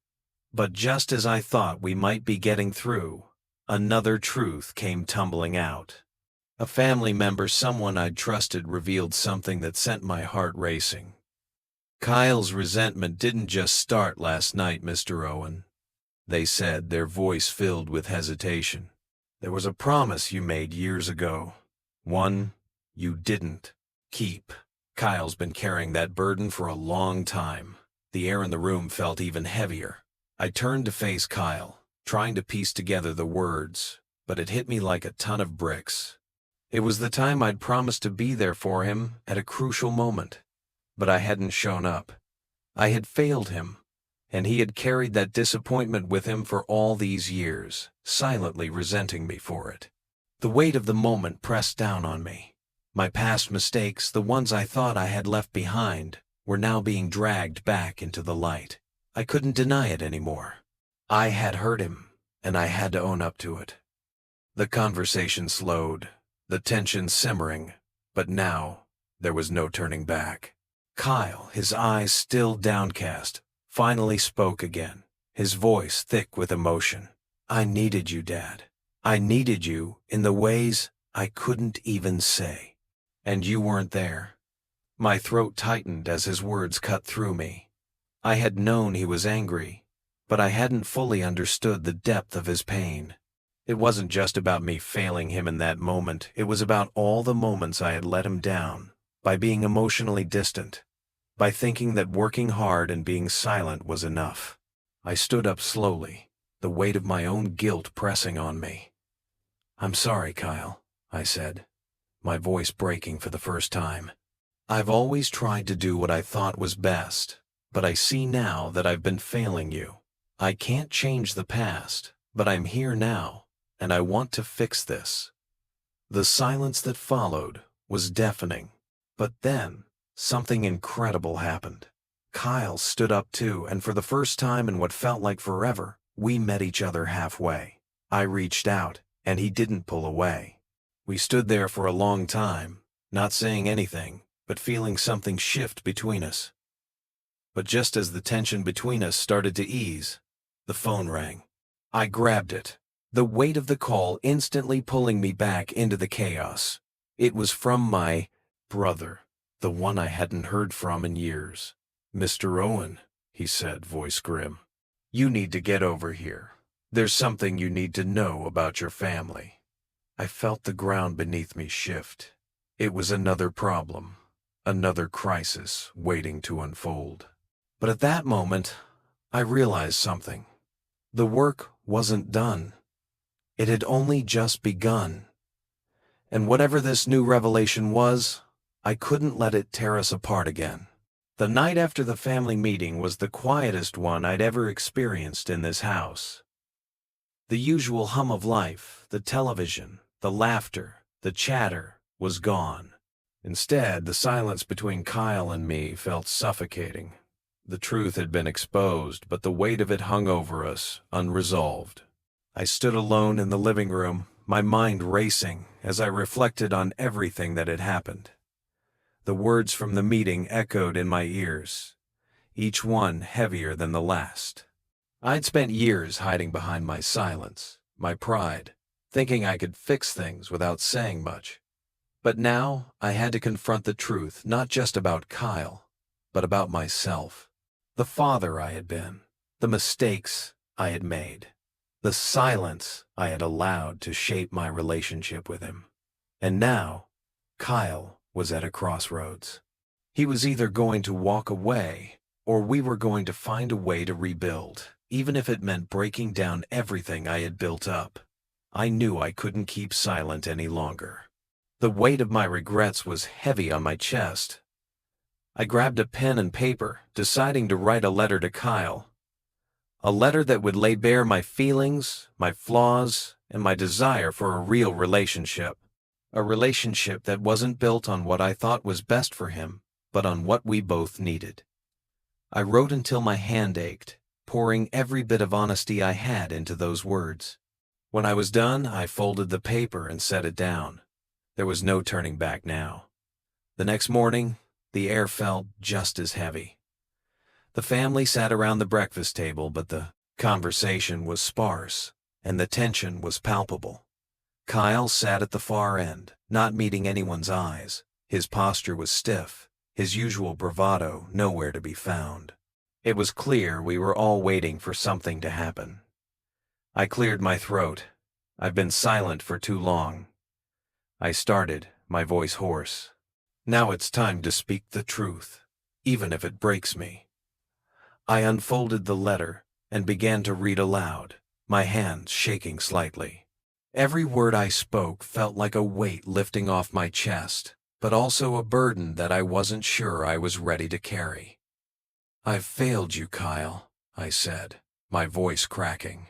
But just as I thought we might be getting through, another truth came tumbling out. A family member, someone I'd trusted, revealed something that sent my heart racing. "Kyle's resentment didn't just start last night, Mr. Owen," they said, their voice filled with hesitation. "There was a promise you made years ago. One you didn't keep. Kyle's been carrying that burden for a long time." The air in the room felt even heavier. I turned to face Kyle, trying to piece together the words, but it hit me like a ton of bricks. It was the time I'd promised to be there for him at a crucial moment, but I hadn't shown up. I had failed him, and he had carried that disappointment with him for all these years, silently resenting me for it. The weight of the moment pressed down on me. My past mistakes, the ones I thought I had left behind, were now being dragged back into the light. I couldn't deny it anymore. I had hurt him, and I had to own up to it. The conversation slowed, the tension simmering, but now there was no turning back. Kyle, his eyes still downcast, finally spoke again, his voice thick with emotion. "I needed you, Dad. I needed you in the ways I couldn't even say. And you weren't there." My throat tightened as his words cut through me. I had known he was angry, but I hadn't fully understood the depth of his pain. It wasn't just about me failing him in that moment, it was about all the moments I had let him down, by being emotionally distant, by thinking that working hard and being silent was enough. I stood up slowly, the weight of my own guilt pressing on me. "I'm sorry, Kyle," I said, my voice breaking for the first time. "I've always tried to do what I thought was best, but I see now that I've been failing you. I can't change the past, but I'm here now, and I want to fix this." The silence that followed was deafening, but then something incredible happened. Kyle stood up too, and for the first time in what felt like forever, we met each other halfway. I reached out, and he didn't pull away. We stood there for a long time, not saying anything, but feeling something shift between us. But just as the tension between us started to ease, the phone rang. I grabbed it, the weight of the call instantly pulling me back into the chaos. It was from my brother, the one I hadn't heard from in years. "Mr. Owen," he said, voice grim, "you need to get over here. There's something you need to know about your family." I felt the ground beneath me shift. It was another problem, another crisis waiting to unfold. But at that moment, I realized something. The work wasn't done. It had only just begun. And whatever this new revelation was, I couldn't let it tear us apart again. The night after the family meeting was the quietest one I'd ever experienced in this house. The usual hum of life, the television, the laughter, the chatter, was gone. Instead, the silence between Kyle and me felt suffocating. The truth had been exposed, but the weight of it hung over us, unresolved. I stood alone in the living room, my mind racing as I reflected on everything that had happened. The words from the meeting echoed in my ears, each one heavier than the last. I'd spent years hiding behind my silence, my pride, thinking I could fix things without saying much. But now I had to confront the truth, not just about Kyle, but about myself. The father I had been, the mistakes I had made, the silence I had allowed to shape my relationship with him. And now, Kyle was at a crossroads. He was either going to walk away, or we were going to find a way to rebuild, even if it meant breaking down everything I had built up. I knew I couldn't keep silent any longer. The weight of my regrets was heavy on my chest. I grabbed a pen and paper, deciding to write a letter to Kyle. A letter that would lay bare my feelings, my flaws, and my desire for a real relationship. A relationship that wasn't built on what I thought was best for him, but on what we both needed. I wrote until my hand ached, pouring every bit of honesty I had into those words. When I was done, I folded the paper and set it down. There was no turning back now. The next morning, the air felt just as heavy. The family sat around the breakfast table, but the conversation was sparse, and the tension was palpable. Kyle sat at the far end, not meeting anyone's eyes. His posture was stiff, his usual bravado nowhere to be found. It was clear we were all waiting for something to happen. I cleared my throat. I've been silent for too long. I started, my voice hoarse. Now it's time to speak the truth, even if it breaks me. I unfolded the letter and began to read aloud, my hands shaking slightly. Every word I spoke felt like a weight lifting off my chest, but also a burden that I wasn't sure I was ready to carry. "I've failed you, Kyle," I said, my voice cracking.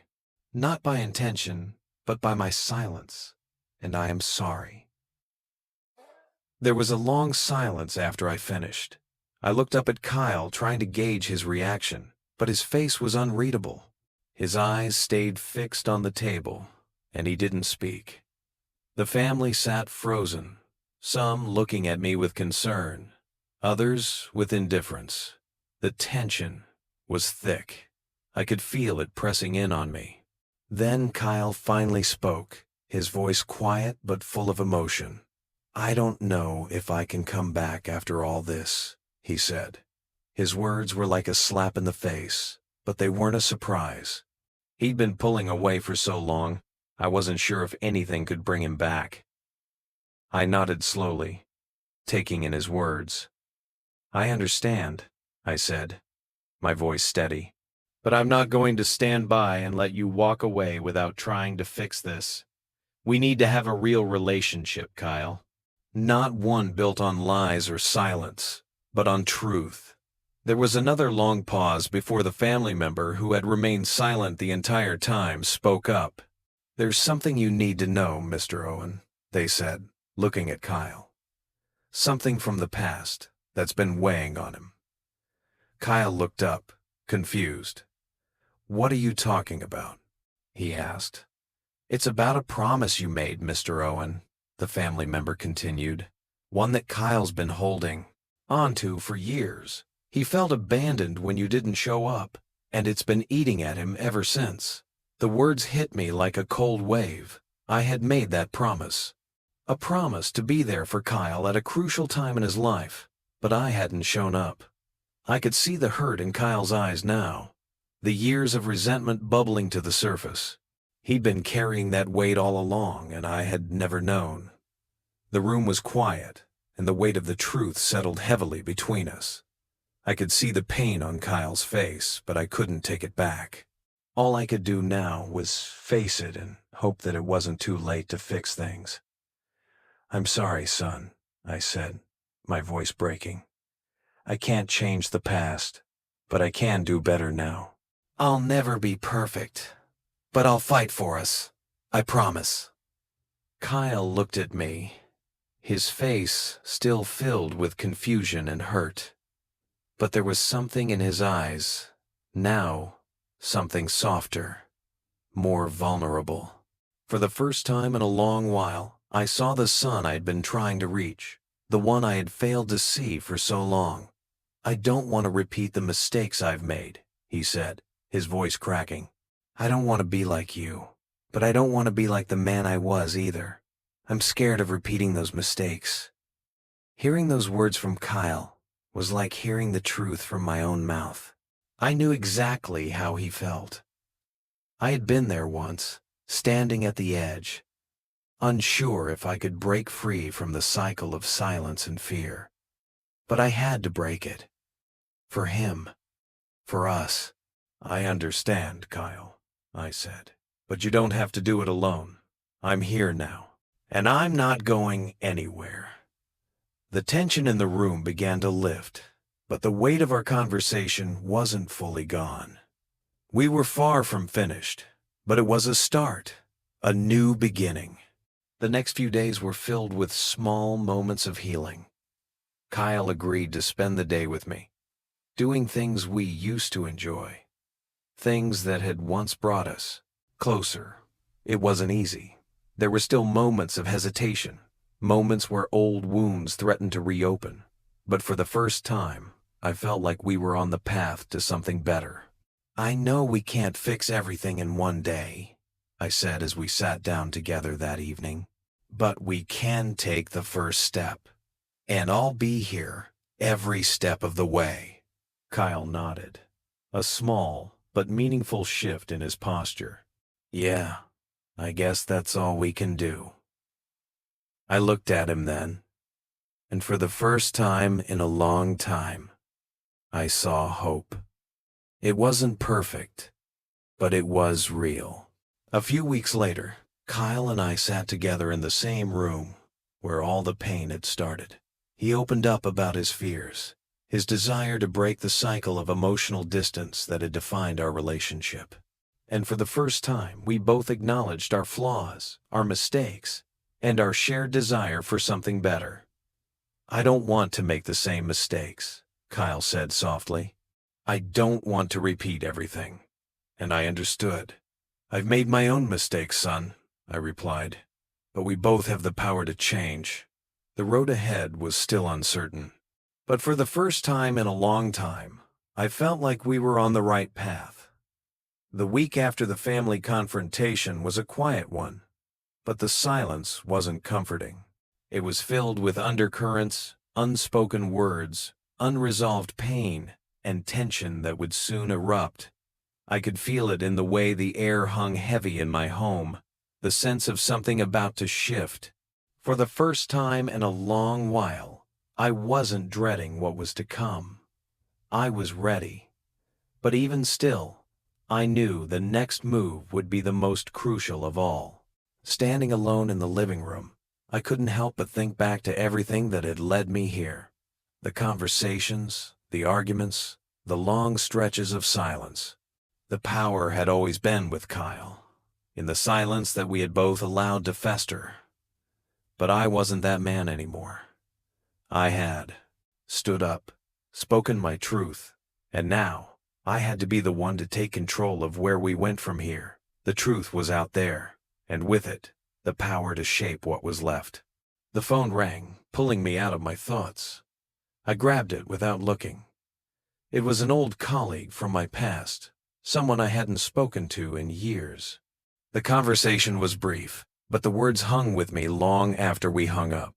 "Not by intention, but by my silence, and I am sorry." There was a long silence after I finished. I looked up at Kyle, trying to gauge his reaction, but his face was unreadable. His eyes stayed fixed on the table, and he didn't speak. The family sat frozen, some looking at me with concern, others with indifference. The tension was thick. I could feel it pressing in on me. Then Kyle finally spoke, his voice quiet but full of emotion. "I don't know if I can come back after all this," he said. His words were like a slap in the face, but they weren't a surprise. He'd been pulling away for so long, I wasn't sure if anything could bring him back. I nodded slowly, taking in his words. "I understand," I said, my voice steady. "But I'm not going to stand by and let you walk away without trying to fix this. We need to have a real relationship, Kyle. Not one built on lies or silence, but on truth." There was another long pause before the family member who had remained silent the entire time spoke up. "There's something you need to know, Mr. Owen," they said, looking at Kyle. "Something from the past that's been weighing on him." Kyle looked up, confused. "What are you talking about?" he asked. "It's about a promise you made, Mr. Owen," the family member continued. "One that Kyle's been holding onto for years. He felt abandoned when you didn't show up, and it's been eating at him ever since." The words hit me like a cold wave. I had made that promise. A promise to be there for Kyle at a crucial time in his life, but I hadn't shown up. I could see the hurt in Kyle's eyes now, the years of resentment bubbling to the surface. He'd been carrying that weight all along, and I had never known. The room was quiet, and the weight of the truth settled heavily between us. I could see the pain on Kyle's face, but I couldn't take it back. All I could do now was face it and hope that it wasn't too late to fix things. "I'm sorry, son," I said, my voice breaking. "I can't change the past, but I can do better now. I'll never be perfect, but I'll fight for us. I promise." Kyle looked at me, his face still filled with confusion and hurt. But there was something in his eyes, now something softer, more vulnerable. For the first time in a long while, I saw the son I had been trying to reach, the one I had failed to see for so long. "I don't want to repeat the mistakes I've made," he said, his voice cracking. "I don't want to be like you, but I don't want to be like the man I was either. I'm scared of repeating those mistakes." Hearing those words from Kyle was like hearing the truth from my own mouth. I knew exactly how he felt. I had been there once, standing at the edge, unsure if I could break free from the cycle of silence and fear. But I had to break it. For him. For us. "I understand, Kyle," I said. "But you don't have to do it alone. I'm here now. And I'm not going anywhere." The tension in the room began to lift, but the weight of our conversation wasn't fully gone. We were far from finished, but it was a start, a new beginning. The next few days were filled with small moments of healing. Kyle agreed to spend the day with me, doing things we used to enjoy, things that had once brought us closer. It wasn't easy. There were still moments of hesitation, moments where old wounds threatened to reopen. But for the first time, I felt like we were on the path to something better. "I know we can't fix everything in one day," I said as we sat down together that evening. "But we can take the first step. And I'll be here every step of the way." Kyle nodded, a small but meaningful shift in his posture. "Yeah, I guess that's all we can do." I looked at him then, and for the first time in a long time, I saw hope. It wasn't perfect, but it was real. A few weeks later, Kyle and I sat together in the same room where all the pain had started. He opened up about his fears, his desire to break the cycle of emotional distance that had defined our relationship. And for the first time, we both acknowledged our flaws, our mistakes, and our shared desire for something better. "I don't want to make the same mistakes," Kyle said softly. "I don't want to repeat everything." And I understood. "I've made my own mistakes, son," I replied. "But we both have the power to change." The road ahead was still uncertain. But for the first time in a long time, I felt like we were on the right path. The week after the family confrontation was a quiet one, but the silence wasn't comforting. It was filled with undercurrents, unspoken words, unresolved pain, and tension that would soon erupt. I could feel it in the way the air hung heavy in my home, the sense of something about to shift. For the first time in a long while, I wasn't dreading what was to come. I was ready. But even still, I knew the next move would be the most crucial of all. Standing alone in the living room, I couldn't help but think back to everything that had led me here. The conversations, the arguments, the long stretches of silence. The power had always been with Kyle, in the silence that we had both allowed to fester. But I wasn't that man anymore. I had stood up, spoken my truth, and now I had to be the one to take control of where we went from here. The truth was out there, and with it, the power to shape what was left. The phone rang, pulling me out of my thoughts. I grabbed it without looking. It was an old colleague from my past, someone I hadn't spoken to in years. The conversation was brief, but the words hung with me long after we hung up.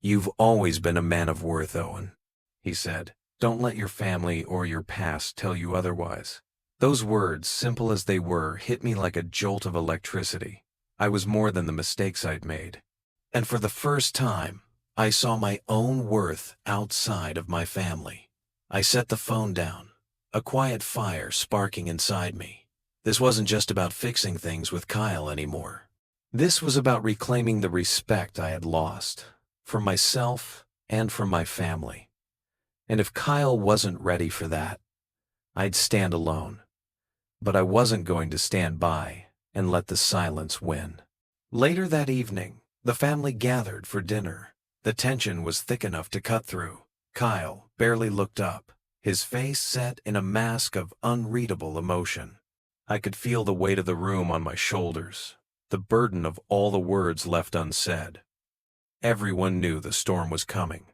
"You've always been a man of worth, Owen," he said. "Don't let your family or your past tell you otherwise." Those words, simple as they were, hit me like a jolt of electricity. I was more than the mistakes I'd made. And for the first time, I saw my own worth outside of my family. I set the phone down, a quiet fire sparking inside me. This wasn't just about fixing things with Kyle anymore. This was about reclaiming the respect I had lost, for myself and for my family. And if Kyle wasn't ready for that, I'd stand alone. But I wasn't going to stand by and let the silence win. Later that evening, the family gathered for dinner. The tension was thick enough to cut through. Kyle barely looked up, his face set in a mask of unreadable emotion. I could feel the weight of the room on my shoulders, the burden of all the words left unsaid. Everyone knew the storm was coming.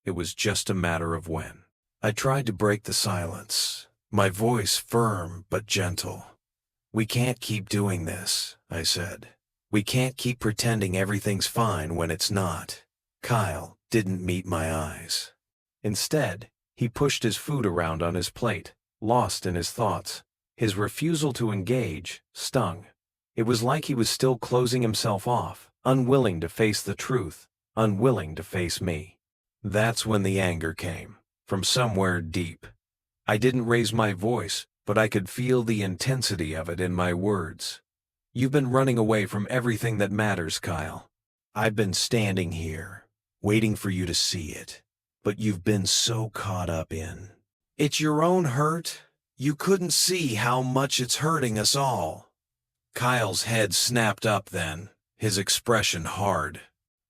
It was just a matter of when. I tried to break the silence, my voice firm but gentle. "We can't keep doing this," I said. "We can't keep pretending everything's fine when it's not." Kyle didn't meet my eyes. Instead, he pushed his food around on his plate, lost in his thoughts. His refusal to engage stung. It was like he was still closing himself off, unwilling to face the truth, unwilling to face me. That's when the anger came, from somewhere deep. I didn't raise my voice, but I could feel the intensity of it in my words. "You've been running away from everything that matters, Kyle. I've been standing here, waiting for you to see it. But you've been so caught up in it's your own hurt. You couldn't see how much it's hurting us all." Kyle's head snapped up then, his expression hard.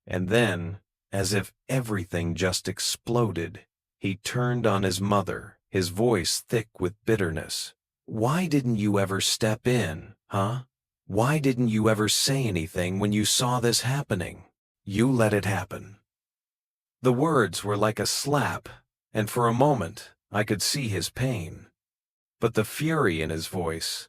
And then, as if everything just exploded, he turned on his mother, his voice thick with bitterness. "Why didn't you ever step in, huh? Why didn't you ever say anything when you saw this happening? You let it happen." The words were like a slap, and for a moment I could see his pain. But the fury in his voice,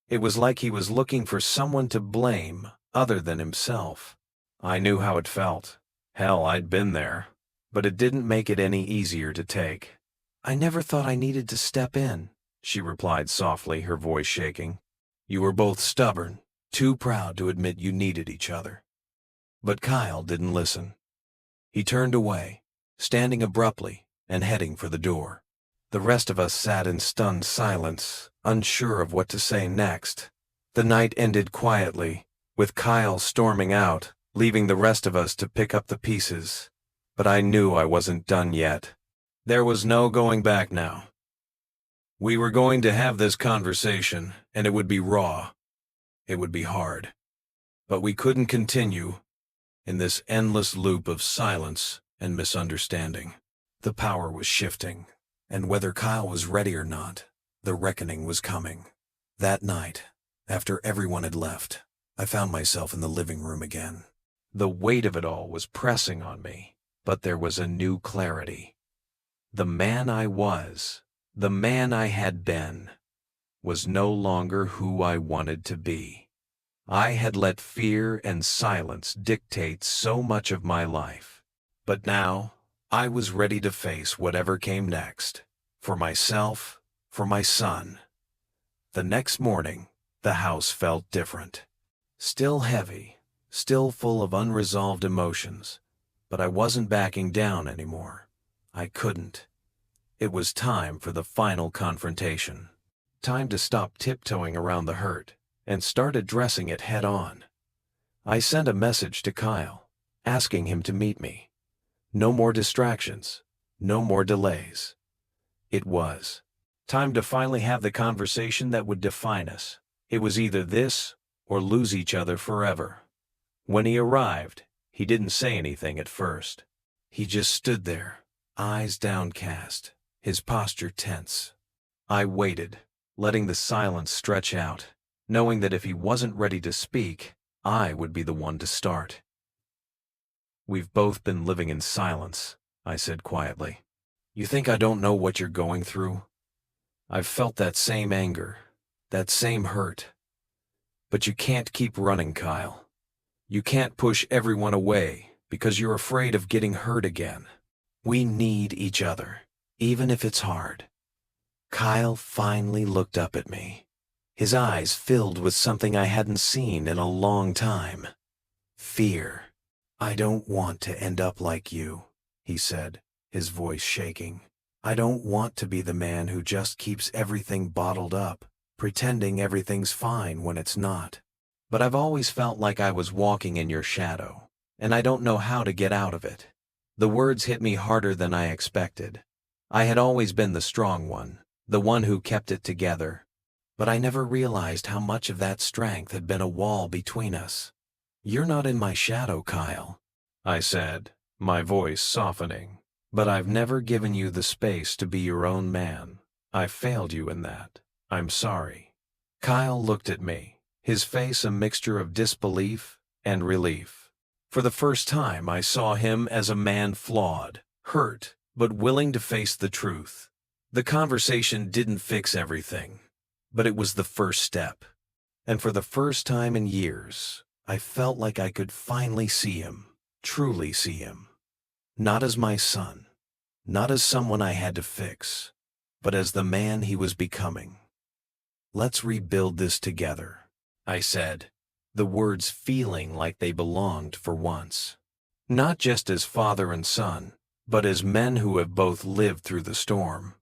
it was like he was looking for someone to blame other than himself. I knew how it felt. Hell, I'd been there. But it didn't make it any easier to take. "I never thought I needed to step in," she replied softly, her voice shaking. "You were both stubborn, too proud to admit you needed each other." But Kyle didn't listen. He turned away, standing abruptly and heading for the door. The rest of us sat in stunned silence, unsure of what to say next. The night ended quietly, with Kyle storming out, leaving the rest of us to pick up the pieces. But I knew I wasn't done yet. There was no going back now. We were going to have this conversation, and it would be raw. It would be hard. But we couldn't continue in this endless loop of silence and misunderstanding. The power was shifting, and whether Kyle was ready or not, the reckoning was coming. That night, after everyone had left, I found myself in the living room again. The weight of it all was pressing on me, but there was a new clarity. The man I was, the man I had been, was no longer who I wanted to be. I had let fear and silence dictate so much of my life. But now, I was ready to face whatever came next. For myself, for my son. The next morning, the house felt different. Still heavy, still full of unresolved emotions. But I wasn't backing down anymore. I couldn't. It was time for the final confrontation. Time to stop tiptoeing around the hurt and start addressing it head on. I sent a message to Kyle, asking him to meet me. No more distractions, no more delays. It was time to finally have the conversation that would define us. It was either this or lose each other forever. When he arrived, he didn't say anything at first. He just stood there, eyes downcast, his posture tense. I waited, letting the silence stretch out, knowing that if he wasn't ready to speak, I would be the one to start. "We've both been living in silence," I said quietly. "You think I don't know what you're going through? I've felt that same anger, that same hurt. But you can't keep running, Kyle. You can't push everyone away because you're afraid of getting hurt again. We need each other, even if it's hard." Kyle finally looked up at me, his eyes filled with something I hadn't seen in a long time. Fear. "I don't want to end up like you," he said, his voice shaking. "I don't want to be the man who just keeps everything bottled up, pretending everything's fine when it's not. But I've always felt like I was walking in your shadow, and I don't know how to get out of it." The words hit me harder than I expected. I had always been the strong one, the one who kept it together. But I never realized how much of that strength had been a wall between us. "You're not in my shadow, Kyle," I said, my voice softening. "But I've never given you the space to be your own man. I failed you in that. I'm sorry." Kyle looked at me, his face a mixture of disbelief and relief. For the first time, I saw him as a man flawed, hurt, but willing to face the truth. The conversation didn't fix everything, but it was the first step. And for the first time in years, I felt like I could finally see him, truly see him. Not as my son, not as someone I had to fix, but as the man he was becoming. "Let's rebuild this together," I said, the words feeling like they belonged for once. Not just as father and son, but as men who have both lived through the storm.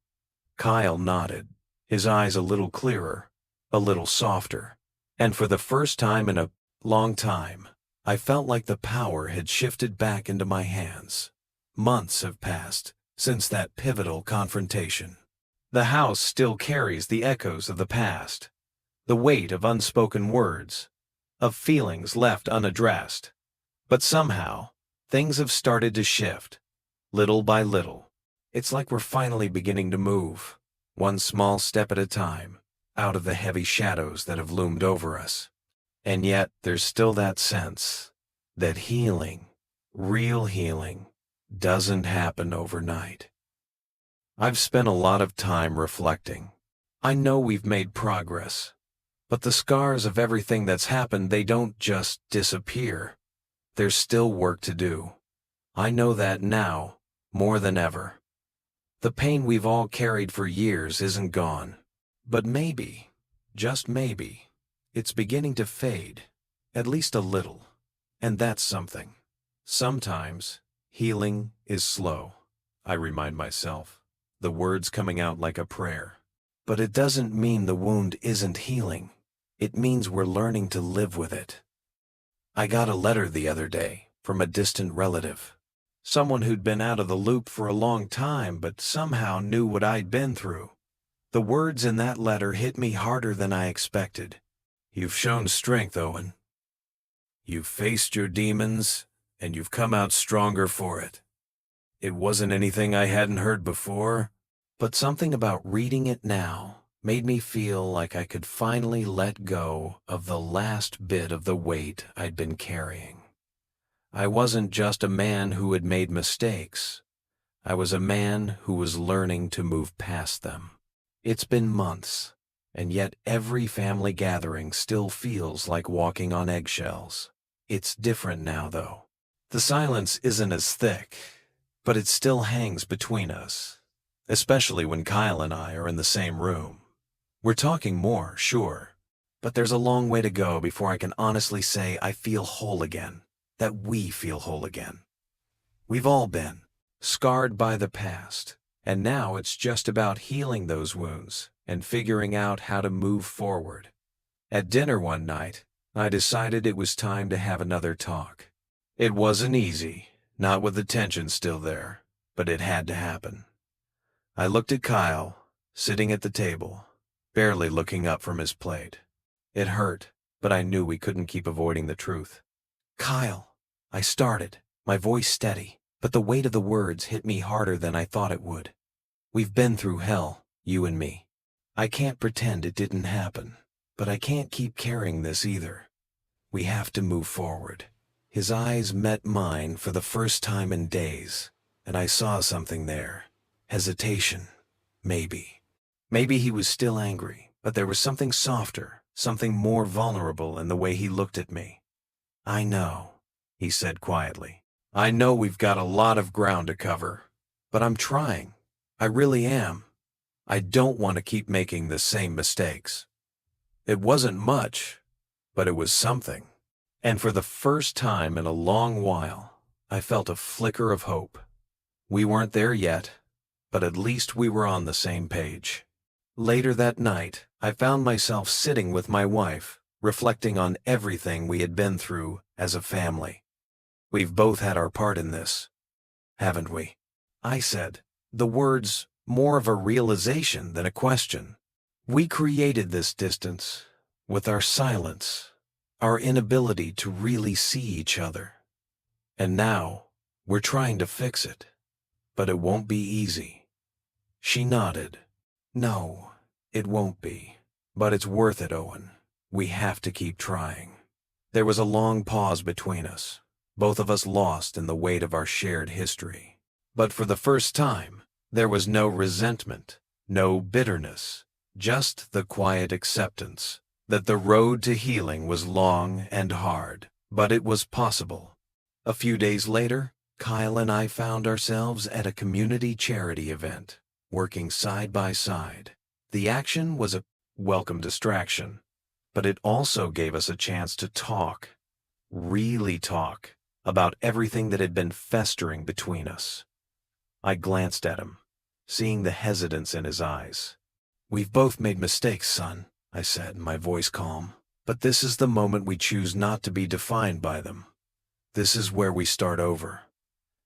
Kyle nodded, his eyes a little clearer, a little softer, and for the first time in a long time, I felt like the power had shifted back into my hands. Months have passed since that pivotal confrontation. The house still carries the echoes of the past, the weight of unspoken words, of feelings left unaddressed. But somehow, things have started to shift, little by little. It's like we're finally beginning to move, one small step at a time, out of the heavy shadows that have loomed over us. And yet, there's still that sense that healing, real healing, doesn't happen overnight. I've spent a lot of time reflecting. I know we've made progress, but the scars of everything that's happened, they don't just disappear. There's still work to do. I know that now, more than ever. The pain we've all carried for years isn't gone. But maybe, just maybe, it's beginning to fade, at least a little. And that's something. Sometimes, healing is slow, I remind myself, the words coming out like a prayer. But it doesn't mean the wound isn't healing. It means we're learning to live with it. I got a letter the other day from a distant relative. Someone who'd been out of the loop for a long time but somehow knew what I'd been through. The words in that letter hit me harder than I expected. "You've shown strength, Owen. You've faced your demons, and you've come out stronger for it." It wasn't anything I hadn't heard before, but something about reading it now made me feel like I could finally let go of the last bit of the weight I'd been carrying. I wasn't just a man who had made mistakes. I was a man who was learning to move past them. It's been months, and yet every family gathering still feels like walking on eggshells. It's different now, though. The silence isn't as thick, but it still hangs between us, especially when Kyle and I are in the same room. We're talking more, sure, but there's a long way to go before I can honestly say I feel whole again, that we feel whole again. We've all been scarred by the past, and now it's just about healing those wounds and figuring out how to move forward. At dinner one night, I decided it was time to have another talk. It wasn't easy, not with the tension still there, but it had to happen. I looked at Kyle, sitting at the table, barely looking up from his plate. It hurt, but I knew we couldn't keep avoiding the truth. "Kyle," I started, my voice steady, but the weight of the words hit me harder than I thought it would. "We've been through hell, you and me. I can't pretend it didn't happen, but I can't keep carrying this either. We have to move forward." His eyes met mine for the first time in days, and I saw something there. Hesitation, maybe. Maybe he was still angry, but there was something softer, something more vulnerable in the way he looked at me. "I know," he said quietly. "I know we've got a lot of ground to cover, but I'm trying. I really am. I don't want to keep making the same mistakes." It wasn't much, but it was something. And for the first time in a long while, I felt a flicker of hope. We weren't there yet, but at least we were on the same page. Later that night, I found myself sitting with my wife, reflecting on everything we had been through as a family. "We've both had our part in this, haven't we?" I said, the words more of a realization than a question. "We created this distance with our silence, our inability to really see each other. And now, we're trying to fix it. But it won't be easy." She nodded. "No, it won't be. But it's worth it, Owen. We have to keep trying." There was a long pause between us, both of us lost in the weight of our shared history. But for the first time, there was no resentment, no bitterness, just the quiet acceptance that the road to healing was long and hard, but it was possible. A few days later, Kyle and I found ourselves at a community charity event, working side by side. The action was a welcome distraction, but it also gave us a chance to talk, really talk, about everything that had been festering between us. I glanced at him, seeing the hesitance in his eyes. "We've both made mistakes, son," I said, my voice calm. "But this is the moment we choose not to be defined by them. This is where we start over."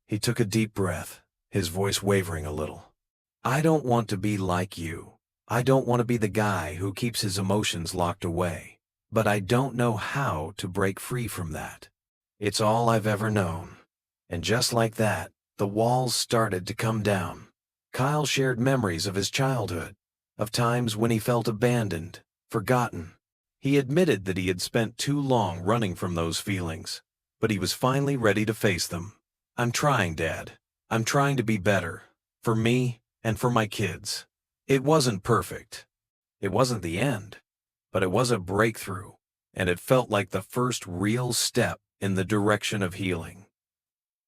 He took a deep breath, his voice wavering a little. "I don't want to be like you. I don't want to be the guy who keeps his emotions locked away. but I don't know how to break free from that. It's all I've ever known. And just like that, the walls started to come down. Kyle shared memories of his childhood, of times when he felt abandoned, forgotten. He admitted that he had spent too long running from those feelings, but he was finally ready to face them. "I'm trying, Dad. I'm trying to be better, for me and for my kids." It wasn't perfect. It wasn't the end, but it was a breakthrough, and it felt like the first real step in the direction of healing.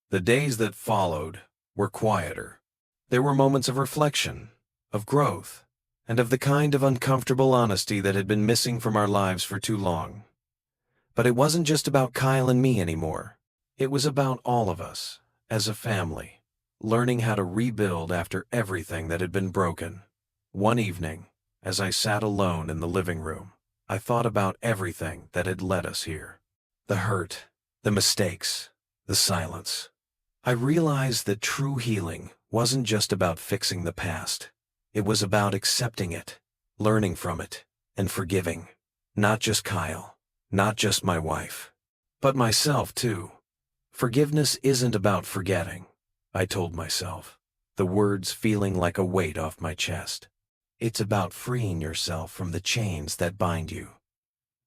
The days that followed were quieter. There were moments of reflection, of growth, and of the kind of uncomfortable honesty that had been missing from our lives for too long. But it wasn't just about Kyle and me anymore. It was about all of us, as a family, learning how to rebuild after everything that had been broken. One evening, as I sat alone in the living room, I thought about everything that had led us here. The hurt, the mistakes, the silence. I realized that true healing wasn't just about fixing the past. It was about accepting it, learning from it, and forgiving. Not just Kyle, not just my wife, but myself too. Forgiveness isn't about forgetting, I told myself, the words feeling like a weight off my chest. It's about freeing yourself from the chains that bind you.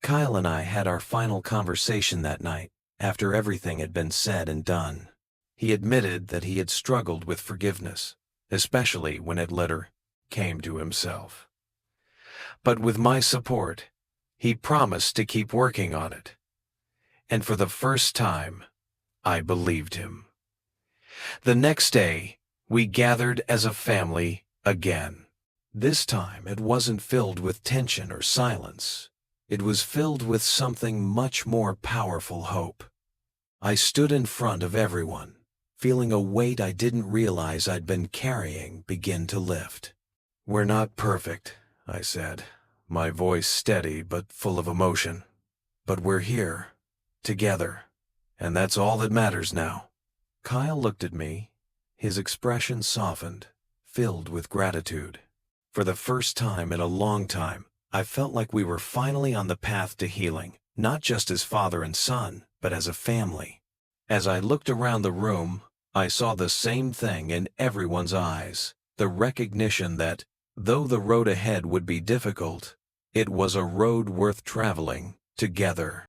Kyle and I had our final conversation that night, after everything had been said and done. He admitted that he had struggled with forgiveness, especially when it later came to himself. But with my support, he promised to keep working on it. And for the first time, I believed him. The next day, we gathered as a family again. This time, it wasn't filled with tension or silence. It was filled with something much more powerful: hope. I stood in front of everyone, feeling a weight I didn't realize I'd been carrying begin to lift. "We're not perfect," I said, my voice steady but full of emotion. "But we're here, together, and that's all that matters now." Kyle looked at me, his expression softened, filled with gratitude. For the first time in a long time, I felt like we were finally on the path to healing, not just as father and son, but as a family. As I looked around the room, I saw the same thing in everyone's eyes, the recognition that, though the road ahead would be difficult, it was a road worth traveling together.